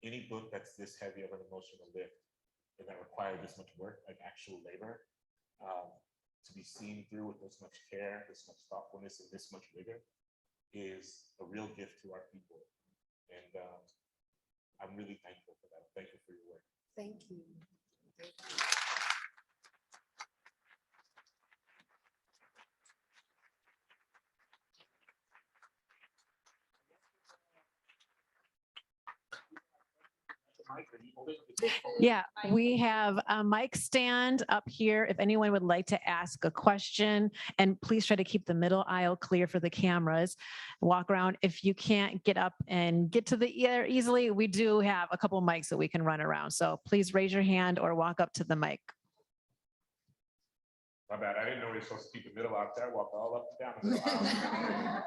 any book that's this heavy of an emotional lift and that requires this much work, like actual labor, to be seen through with this much care, this much thoughtfulness, and this much rigor is a real gift to our people. And I'm really thankful for that. Thank you for your work. Thank you. Thank you. Yeah, we have a mic stand up here if anyone would like to ask a question, and please try to keep the middle aisle clear for the cameras. Walk around. If you can't get up and get to the air easily, we do have a couple mics that we can run around. So please raise your hand or walk up to the mic. My bad. I didn't know we were supposed to keep the middle out there. Walk all up and down the middle aisle.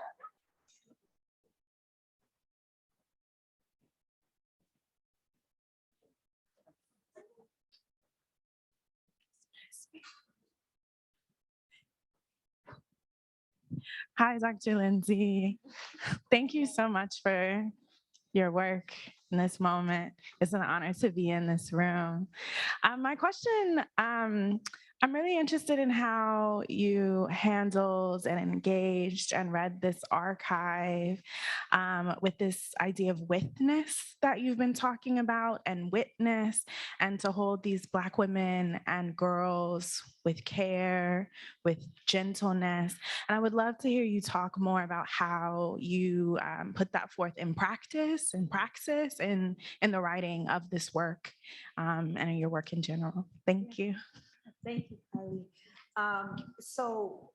Hi, Dr. Lindsey. Thank you so much for your work in this moment. It's an honor to be in this room. My question, I'm really interested in how you handled and engaged and read this archive with this idea of witness that you've been talking about and witness, and to hold these Black women and girls with care, with gentleness. And I would love to hear you talk more about how you put that forth in practice and praxis in the writing of this work and in your work in general. Thank you. Thank you, Kylie. So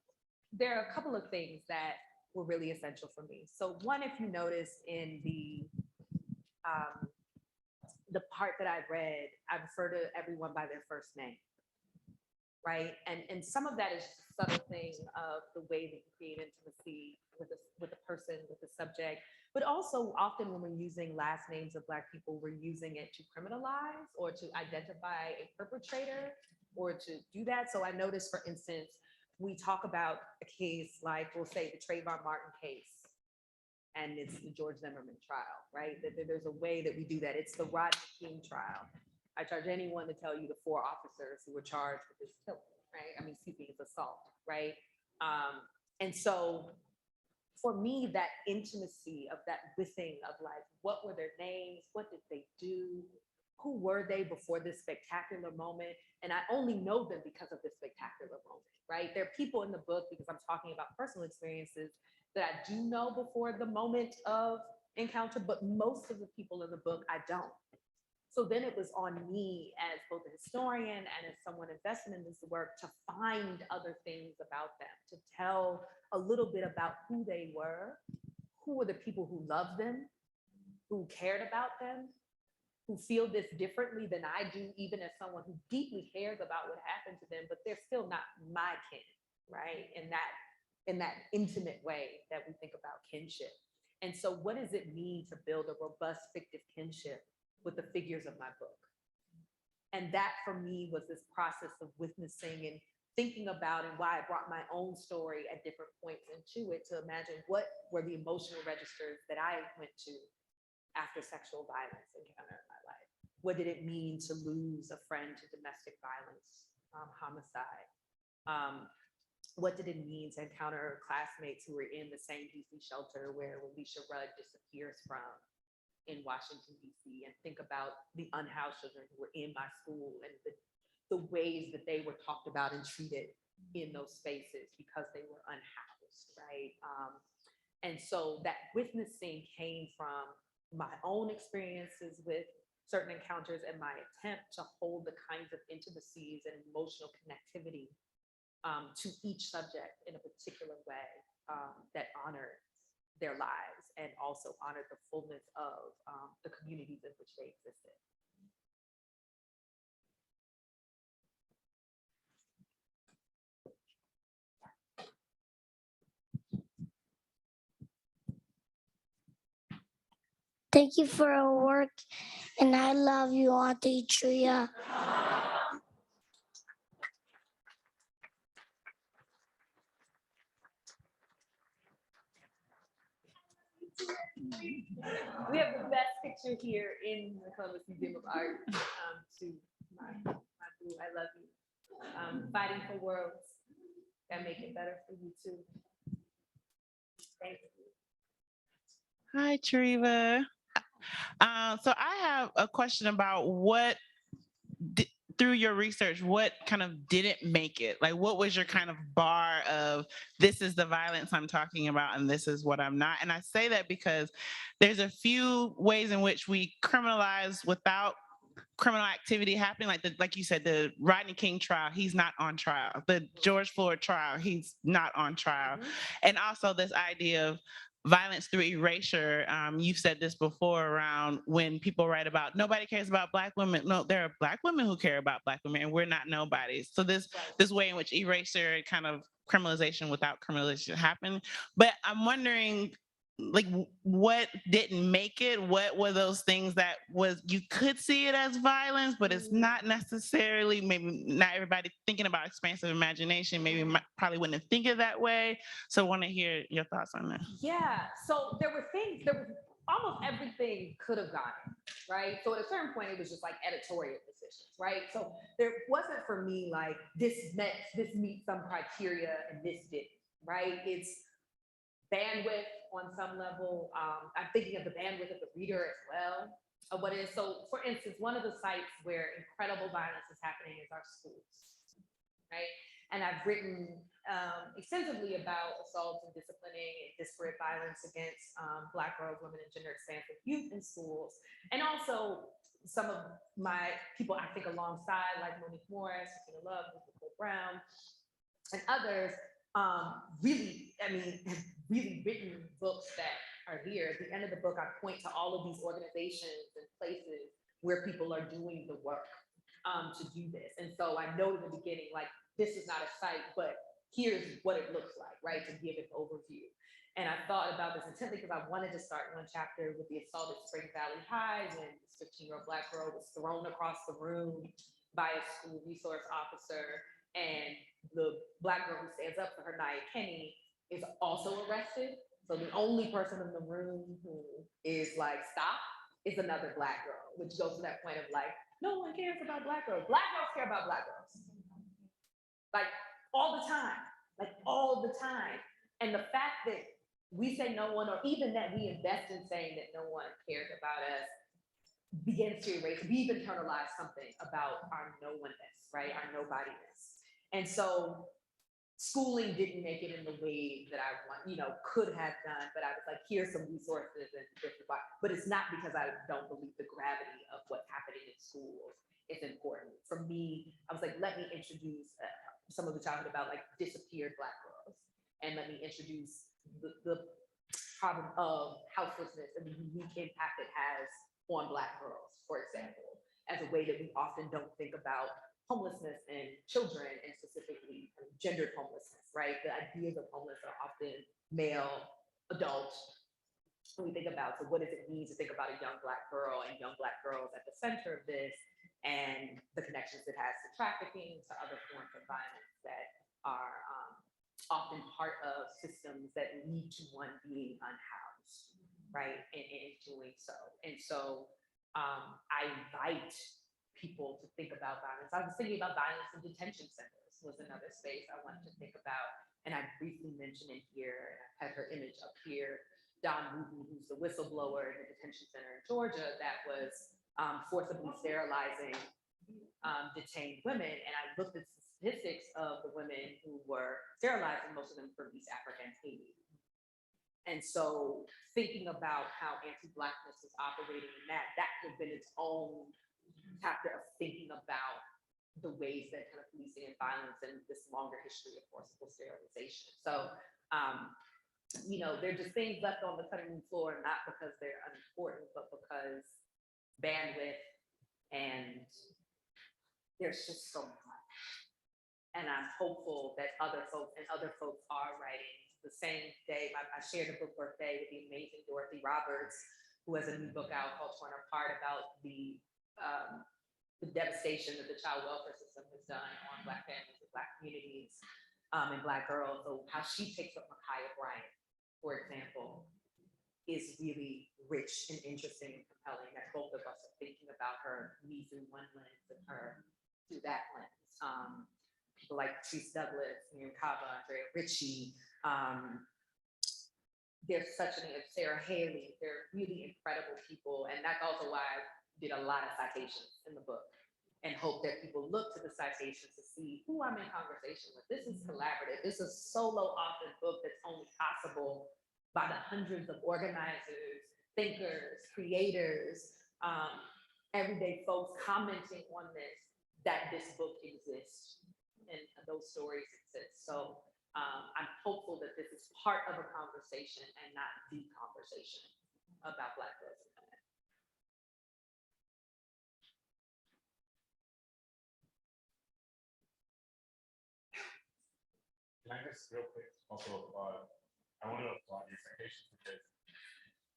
there are a couple of things that were really essential for me. So one, if you notice in the part that I read, I refer to everyone by their first name, right? And some of that is just a subtle thing of the way that you create intimacy with the person, with the subject, but also often when we're using last names of Black people, we're using it to criminalize or to identify a perpetrator or to do that. So I noticed, for instance, we talk about a case like, we'll say the Trayvon Martin case, and it's the George Zimmerman trial, right? That there's a way that we do that. It's the Rodney King trial. I charge anyone to tell you the 4 officers who were charged with this killing, right? I mean, CP is assault, right? And so for me, that intimacy of that withing of like, what were their names? What did they do? Who were they before this spectacular moment? And I only know them because of this spectacular moment, right? There are people in the book, because I'm talking about personal experiences, that I do know before the moment of encounter, but most of the people in the book, I don't. So then it was on me as both a historian and as someone invested in this work to find other things about them, to tell a little bit about who they were, who were the people who loved them, who cared about them, who feel this differently than I do, even as someone who deeply cares about what happened to them, but they're still not my kin, right? In that intimate way that we think about kinship. And so what does it mean to build a robust fictive kinship with the figures of my book? And that for me was this process of witnessing and thinking about, and why I brought my own story at different points into it, to imagine what were the emotional registers that I went to after sexual violence encounter in my life. What did it mean to lose a friend to domestic violence, homicide? What did it mean to encounter classmates who were in the same DC shelter where Alicia Rudd disappears from in Washington, DC, and think about the unhoused children who were in my school and the the ways that they were talked about and treated in those spaces because they were unhoused, right? And so that witnessing came from my own experiences with certain encounters and my attempt to hold the kinds of intimacies and emotional connectivity to each subject in a particular way that honored their lives and also honored the fullness of the communities in which they existed. Thank you for your work, and I love you, Auntie Treva. We have the best picture here in the Columbus Museum of Art to my boo, I love you. Fighting for worlds that make it better for you too. Thank you. Hi, Treva. So I have a question about through your research, what kind of didn't make it? Like, what was your kind of bar of this is the violence I'm talking about and this is what I'm not? And I say that because there's a few ways in which we criminalize without criminal activity happening. Like you said, the Rodney King trial, he's not on trial. The George Floyd trial, he's not on trial. Mm-hmm. And also this idea of violence through erasure. You've said this before around when people write about nobody cares about Black women. No, there are Black women who care about Black women, and we're not nobodies. So this way in which erasure kind of criminalization without criminalization happen. But I'm wondering, like, what didn't make it? What were those things that was you could see it as violence, but it's not necessarily, maybe not everybody thinking about expansive imagination, maybe probably wouldn't think of that way. So I want to hear your thoughts on that. Yeah, so there was almost everything could have gone in, right? So at a certain point, it was just like editorial decisions, right? So there wasn't for me like this meets some criteria and this didn't, right? It's bandwidth on some level. I'm thinking of the bandwidth of the reader as well. Of what is so, for instance, one of the sites where incredible violence is happening is our schools, right? And I've written extensively about assaults and disciplining and disparate violence against Black girls, women, and gender expansive youth in schools. And also some of my people I think alongside, like Monique Morris, Christina Love, Nicole Brown, and others, really written books that are here. At the end of the book, I point to all of these organizations and places where people are doing the work to do this. And so I know in the beginning, like, this is not a site, but here's what it looks like, right, to give an overview. And I thought about this intently because I wanted to start one chapter with the assault at Spring Valley High when this 15-year-old Black girl was thrown across the room by a school resource officer, and the Black girl who stands up for her, Nia Kenny, is also arrested. So the only person in the room who is like, stop, is another Black girl, which goes to that point of like, no one cares about Black girls. Black girls care about Black girls. Like all the time, And the fact that we say no one, or even that we invest in saying that no one cares about us, begins to erase. We've internalized something about our no-one-ness, right? Our nobodiness. And so schooling didn't make it in the way that I could have done, but I was like, here's some resources and this is why. But it's not because I don't believe the gravity of what's happening in schools is important. For me, I was like, let me introduce some of the childhood about like disappeared Black girls. And let me introduce the problem of houselessness and the unique impact it has on Black girls, for example, as a way that we often don't think about homelessness and children, and specifically gendered homelessness, right? The ideas of homeless are often male, adult. When we think about, so what does it mean to think about a young Black girl and young Black girls at the center of this, and the connections it has to trafficking, to other forms of violence that are often part of systems that lead to one being unhoused, right? And in doing so. And so I invite people to think about violence. I was thinking about violence in detention centers was another space I wanted to think about. And I briefly mentioned it here, and I had her image up here, Don Wooten, who's the whistleblower in the detention center in Georgia that was forcibly sterilizing detained women. And I looked at the statistics of the women who were sterilized, and most of them from East Africa and Haiti. And so thinking about how anti-Blackness was operating in that could have been its own chapter of thinking about the ways that kind of policing and violence and this longer history of forcible sterilization. So, they're just things left on the cutting room floor, not because they're unimportant, but because bandwidth and there's just so much. And I'm hopeful that other folks are writing. The same day, I shared a book birthday with the amazing Dorothy Roberts, who has a new book out called Torn Apart about the devastation that the child welfare system has done on Black families and Black communities and Black girls. So how she takes up Ma'Khia Bryant, for example, is really rich and interesting and compelling, that both of us are thinking about her, me through one lens and her through that lens. People like Patrice Douglas, Miriam Kaba, Andrea Ritchie, there's such an Sarah Haley, they're really incredible people. And that's also why I did a lot of citations in the book and hope that people look to the citations to see who I'm in conversation with. This is collaborative. This is a solo authored book that's only possible by the hundreds of organizers, thinkers, creators, everyday folks commenting on this, that this book exists and those stories exist. So I'm hopeful that this is part of a conversation and not the conversation about Black girls and women. Can I just real quick also applaud? I want to applaud your citations because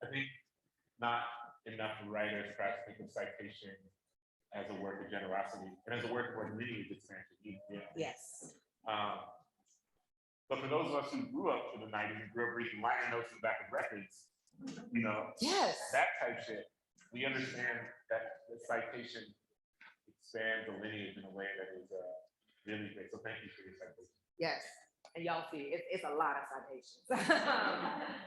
I think not enough writers perhaps think of citation as a work of generosity and as a work of really expansion. Yes. But for those of us who grew up in the 90s and grew up reading liner notes in the back of records, Yes, that type shit, we understand that the citation expands the lineage in a way that is really great. So thank you for your citation. yes. And y'all see, it's a lot of citations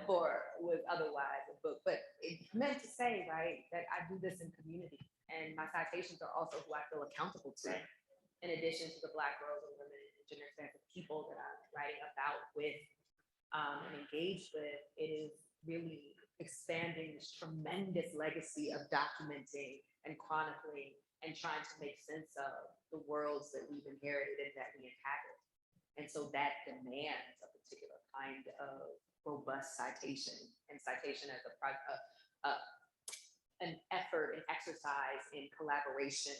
for with otherwise a book. But it's meant to say, right, that I do this in community. And my citations are also who I feel accountable to, in addition to the Black girls and women and gender people that I'm writing about with and engaged with. It is really expanding this tremendous legacy of documenting and chronicling and trying to make sense of the worlds that we've inherited and that we inhabit. And so that demands a particular kind of robust citation, and citation as an effort and exercise in collaboration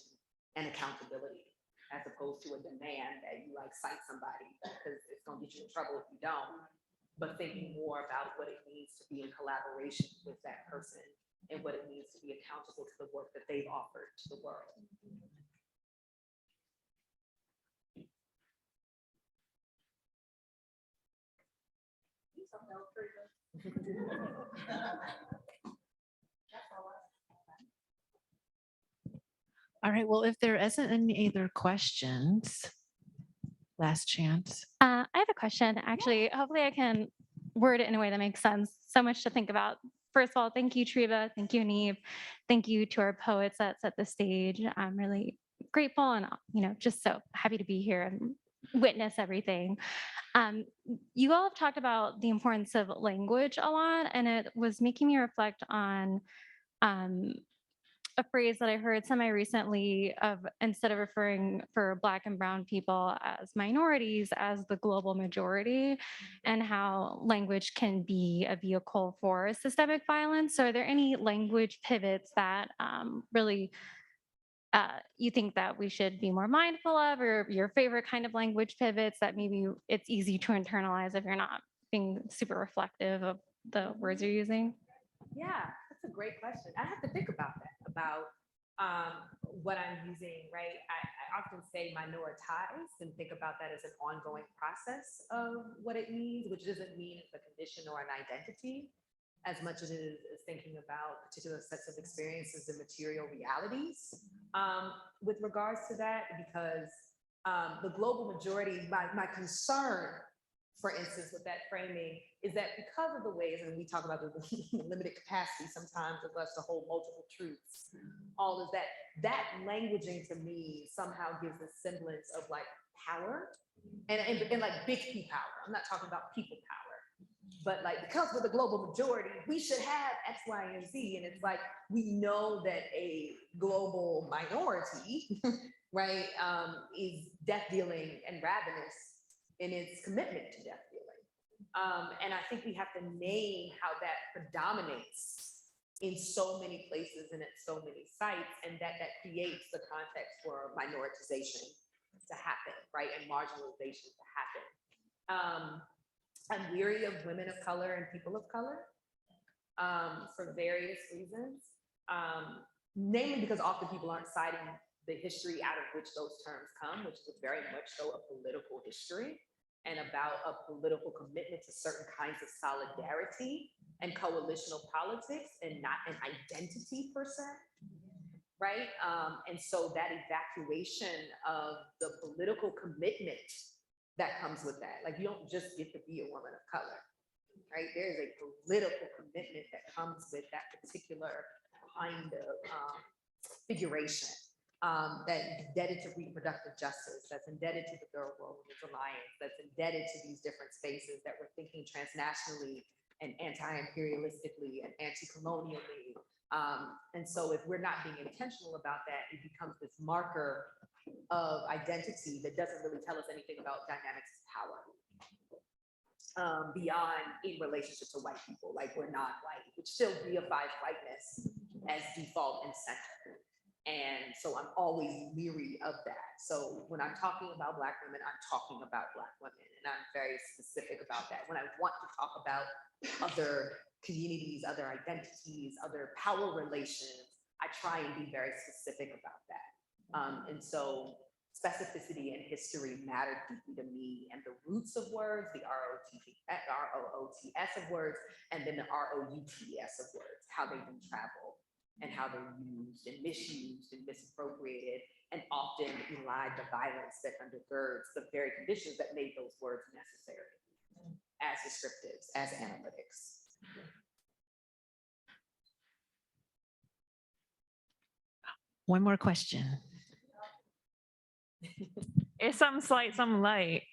and accountability, as opposed to a demand that you cite somebody because it's going to get you in trouble if you don't, but thinking more about what it means to be in collaboration with that person and what it means to be accountable to the work that they've offered to the world. All right, well, if there isn't any other questions, last chance. I have a question, actually. Hopefully I can word it in a way that makes sense. So much to think about. First of all, thank you, Treva. Thank you, Neve. Thank you to our poets that set the stage. I'm really grateful and just so happy to be here and witness everything. You all have talked about the importance of language a lot, and it was making me reflect on a phrase that I heard semi-recently of, instead of referring for Black and Brown people as minorities, as the global majority, and how language can be a vehicle for systemic violence. So are there any language pivots that really you think that we should be more mindful of, or your favorite kind of language pivots that maybe it's easy to internalize if you're not being super reflective of the words you're using? Yeah, that's a great question. I have to think about that, about what I'm using, right? I often say minoritized and think about that as an ongoing process of what it means, which doesn't mean it's a condition or an identity, as much as it is thinking about particular sets of experiences and material realities with regards to that, because the global majority, my concern for instance, with that framing, is that because of the ways, and we talk about the limited capacity sometimes of us to hold multiple truths, all of that, that languaging to me somehow gives a semblance of like power and like big P power. I'm not talking about people power, but like because we're the global majority, we should have X, Y, and Z. And it's like, we know that a global minority, right, is death dealing and ravenous in its commitment to death dealing. And I think we have to name how that predominates in so many places and at so many sites, and that creates the context for minoritization to happen, right, and marginalization to happen. I'm weary of women of color and people of color for various reasons, namely because often people aren't citing the history out of which those terms come, which is very much so a political history and about a political commitment to certain kinds of solidarity and coalitional politics, and not an identity per se, right? And so that evacuation of the political commitment that comes with that, like you don't just get to be a woman of color, right? There's a political commitment that comes with that particular kind of figuration. That is indebted to reproductive justice, that's indebted to the Third World Women's Alliance, that's indebted to these different spaces that we're thinking transnationally and anti-imperialistically and anti-colonially. And so if we're not being intentional about that, it becomes this marker of identity that doesn't really tell us anything about dynamics of power. Beyond in relationship to white people, like we're not white, which still reifies whiteness as default and center. And so I'm always leery of that. So when I'm talking about Black women, I'm talking about Black women, and I'm very specific about that. When I want to talk about other communities, other identities, other power relations, I try and be very specific about that. And so specificity and history matter deeply to me, and the roots of words, the R-O-O-T-S of words, and then the R-O-U-T-S of words, how they've been traveled, and how they're used and misused and misappropriated, and often elide the violence that undergirds the very conditions that made those words necessary as descriptives, as analytics. One more question. It's some slight, some light.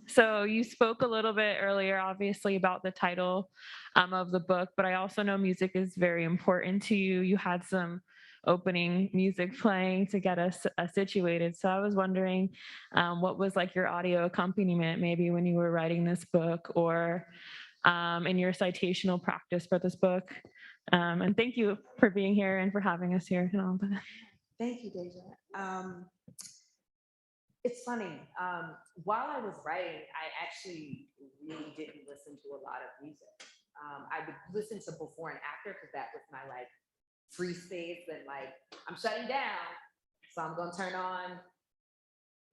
So you spoke a little bit earlier, obviously, about the title of the book, but I also know music is very important to you. You had some opening music playing to get us situated. So I was wondering what was like your audio accompaniment, maybe when you were writing this book, or in your citational practice for this book. And thank you for being here and for having us here and all that. Thank you, Deja. It's funny, while I was writing, I actually really didn't listen to a lot of music. I would listen to before and after, because that was my like free space, and like, I'm shutting down, so I'm gonna turn on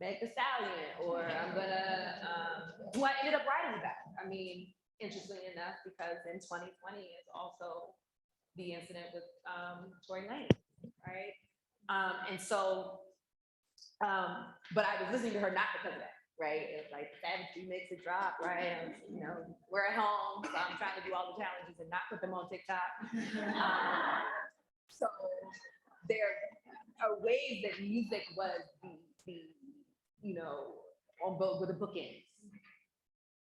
Meg Thee Stallion, or I'm gonna, who I ended up writing about. I mean, interestingly enough, because in 2020 is also the incident with Tory Lanez, right? And so, but I was listening to her not because of that, right? It's like Savage makes it drop, right? You know, we're at home, so I'm trying to do all the challenges and not put them on TikTok. So there are ways that music was the you know, on both with the bookends.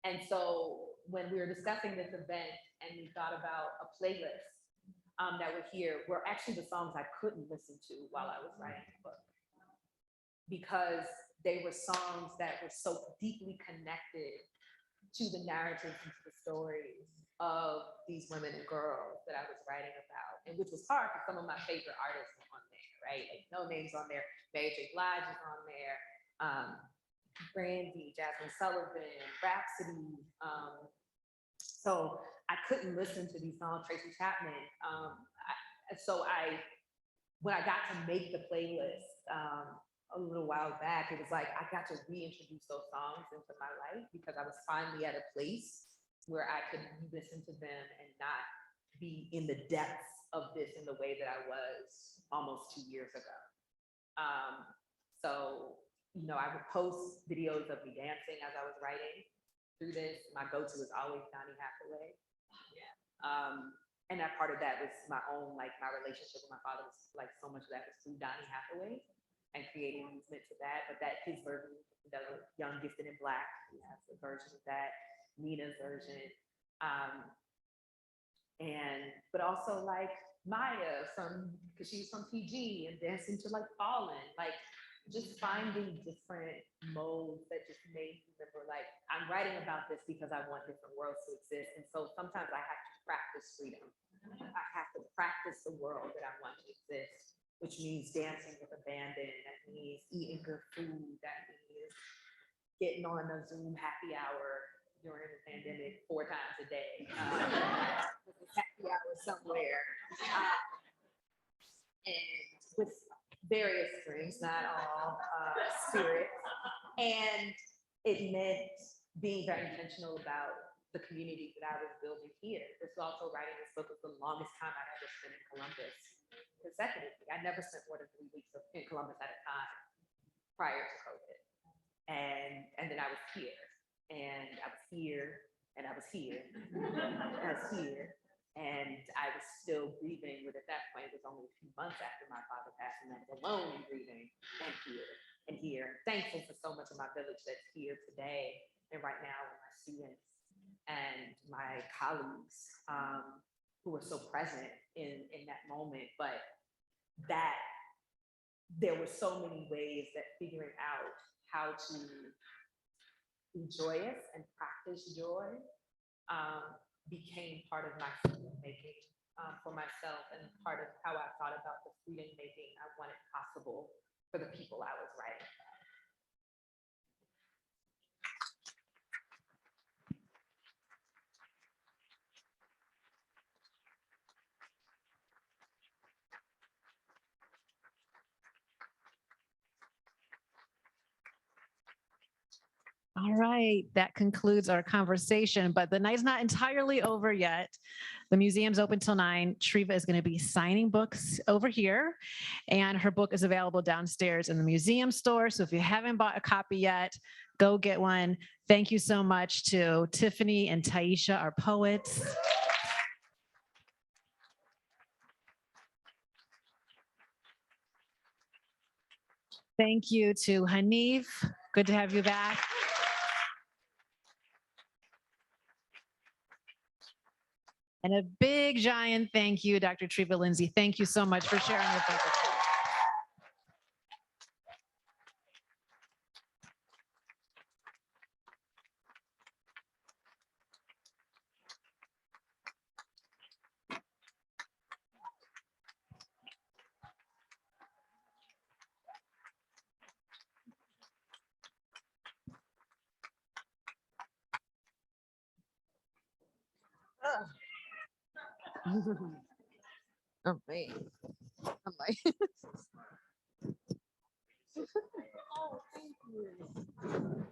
And so when we were discussing this event and we thought about a playlist that would hear were actually the songs I couldn't listen to while I was writing the book, because they were songs that were so deeply connected to the narratives and to the stories of these women and girls that I was writing about, and which was hard because some of my favorite artists were on there, right? Like No Name's on there, Mary J. Blige is on there, Brandy, Jasmine Sullivan, Rhapsody. So I couldn't listen to these songs, Tracy Chapman. When I got to make the playlist a little while back, it was like I got to reintroduce those songs into my life, because I was finally at a place where I could listen to them and not be in the depths of this in the way that I was almost 2 years ago. So, you know, I would post videos of me dancing as I was writing. through this, my go-to is always Donny Hathaway. And that part of that was my own, like my relationship with my father was like so much of that was through Donny Hathaway and creating a movement to that. But that his version, the Young, Gifted, and Black, he has a version of that, Nina's version. But also like Maya because she was from PG and dancing to like Fallen, like just finding different modes that just made me remember, like, I'm writing about this because I want different worlds to exist. And so sometimes I have to practice freedom. I have to practice the world that I want to exist, which means dancing with abandon. That means eating good food. That means getting on a Zoom happy hour during the pandemic 4 times a day. Happy hour somewhere. And with various drinks, not all spirits. And it meant being very intentional about the community that I was building here. This was also writing this book was the longest time I'd ever spent in Columbus consecutively. I never spent more than 3 weeks in Columbus at a time prior to COVID. And then I was here, and I was here, and I was here, and I was here. And I was still grieving, but at that point, it was only a few months after my father passed, and I was alone and grieving, and here. Thankful for so much of my village that's here today, and right now with my students and my colleagues who are so present in that moment. But that there were so many ways that figuring out how to be joyous and practice joy became part of my freedom making for myself and part of how I thought about the freedom making I wanted possible for the people I was writing about. All right, that concludes our conversation, but the night's not entirely over yet. The museum's open till 9. Treva is going to be signing books over here, and her book is available downstairs in the museum store. So if you haven't bought a copy yet, go get one. Thank you so much to Tiffany and Taisha, our poets. Thank you to Hanif. Good to have you back. And a big giant thank you, Dr. Treva Lindsey. Thank you so much for sharing your book with us. Oh man, I'm like, oh, thank you.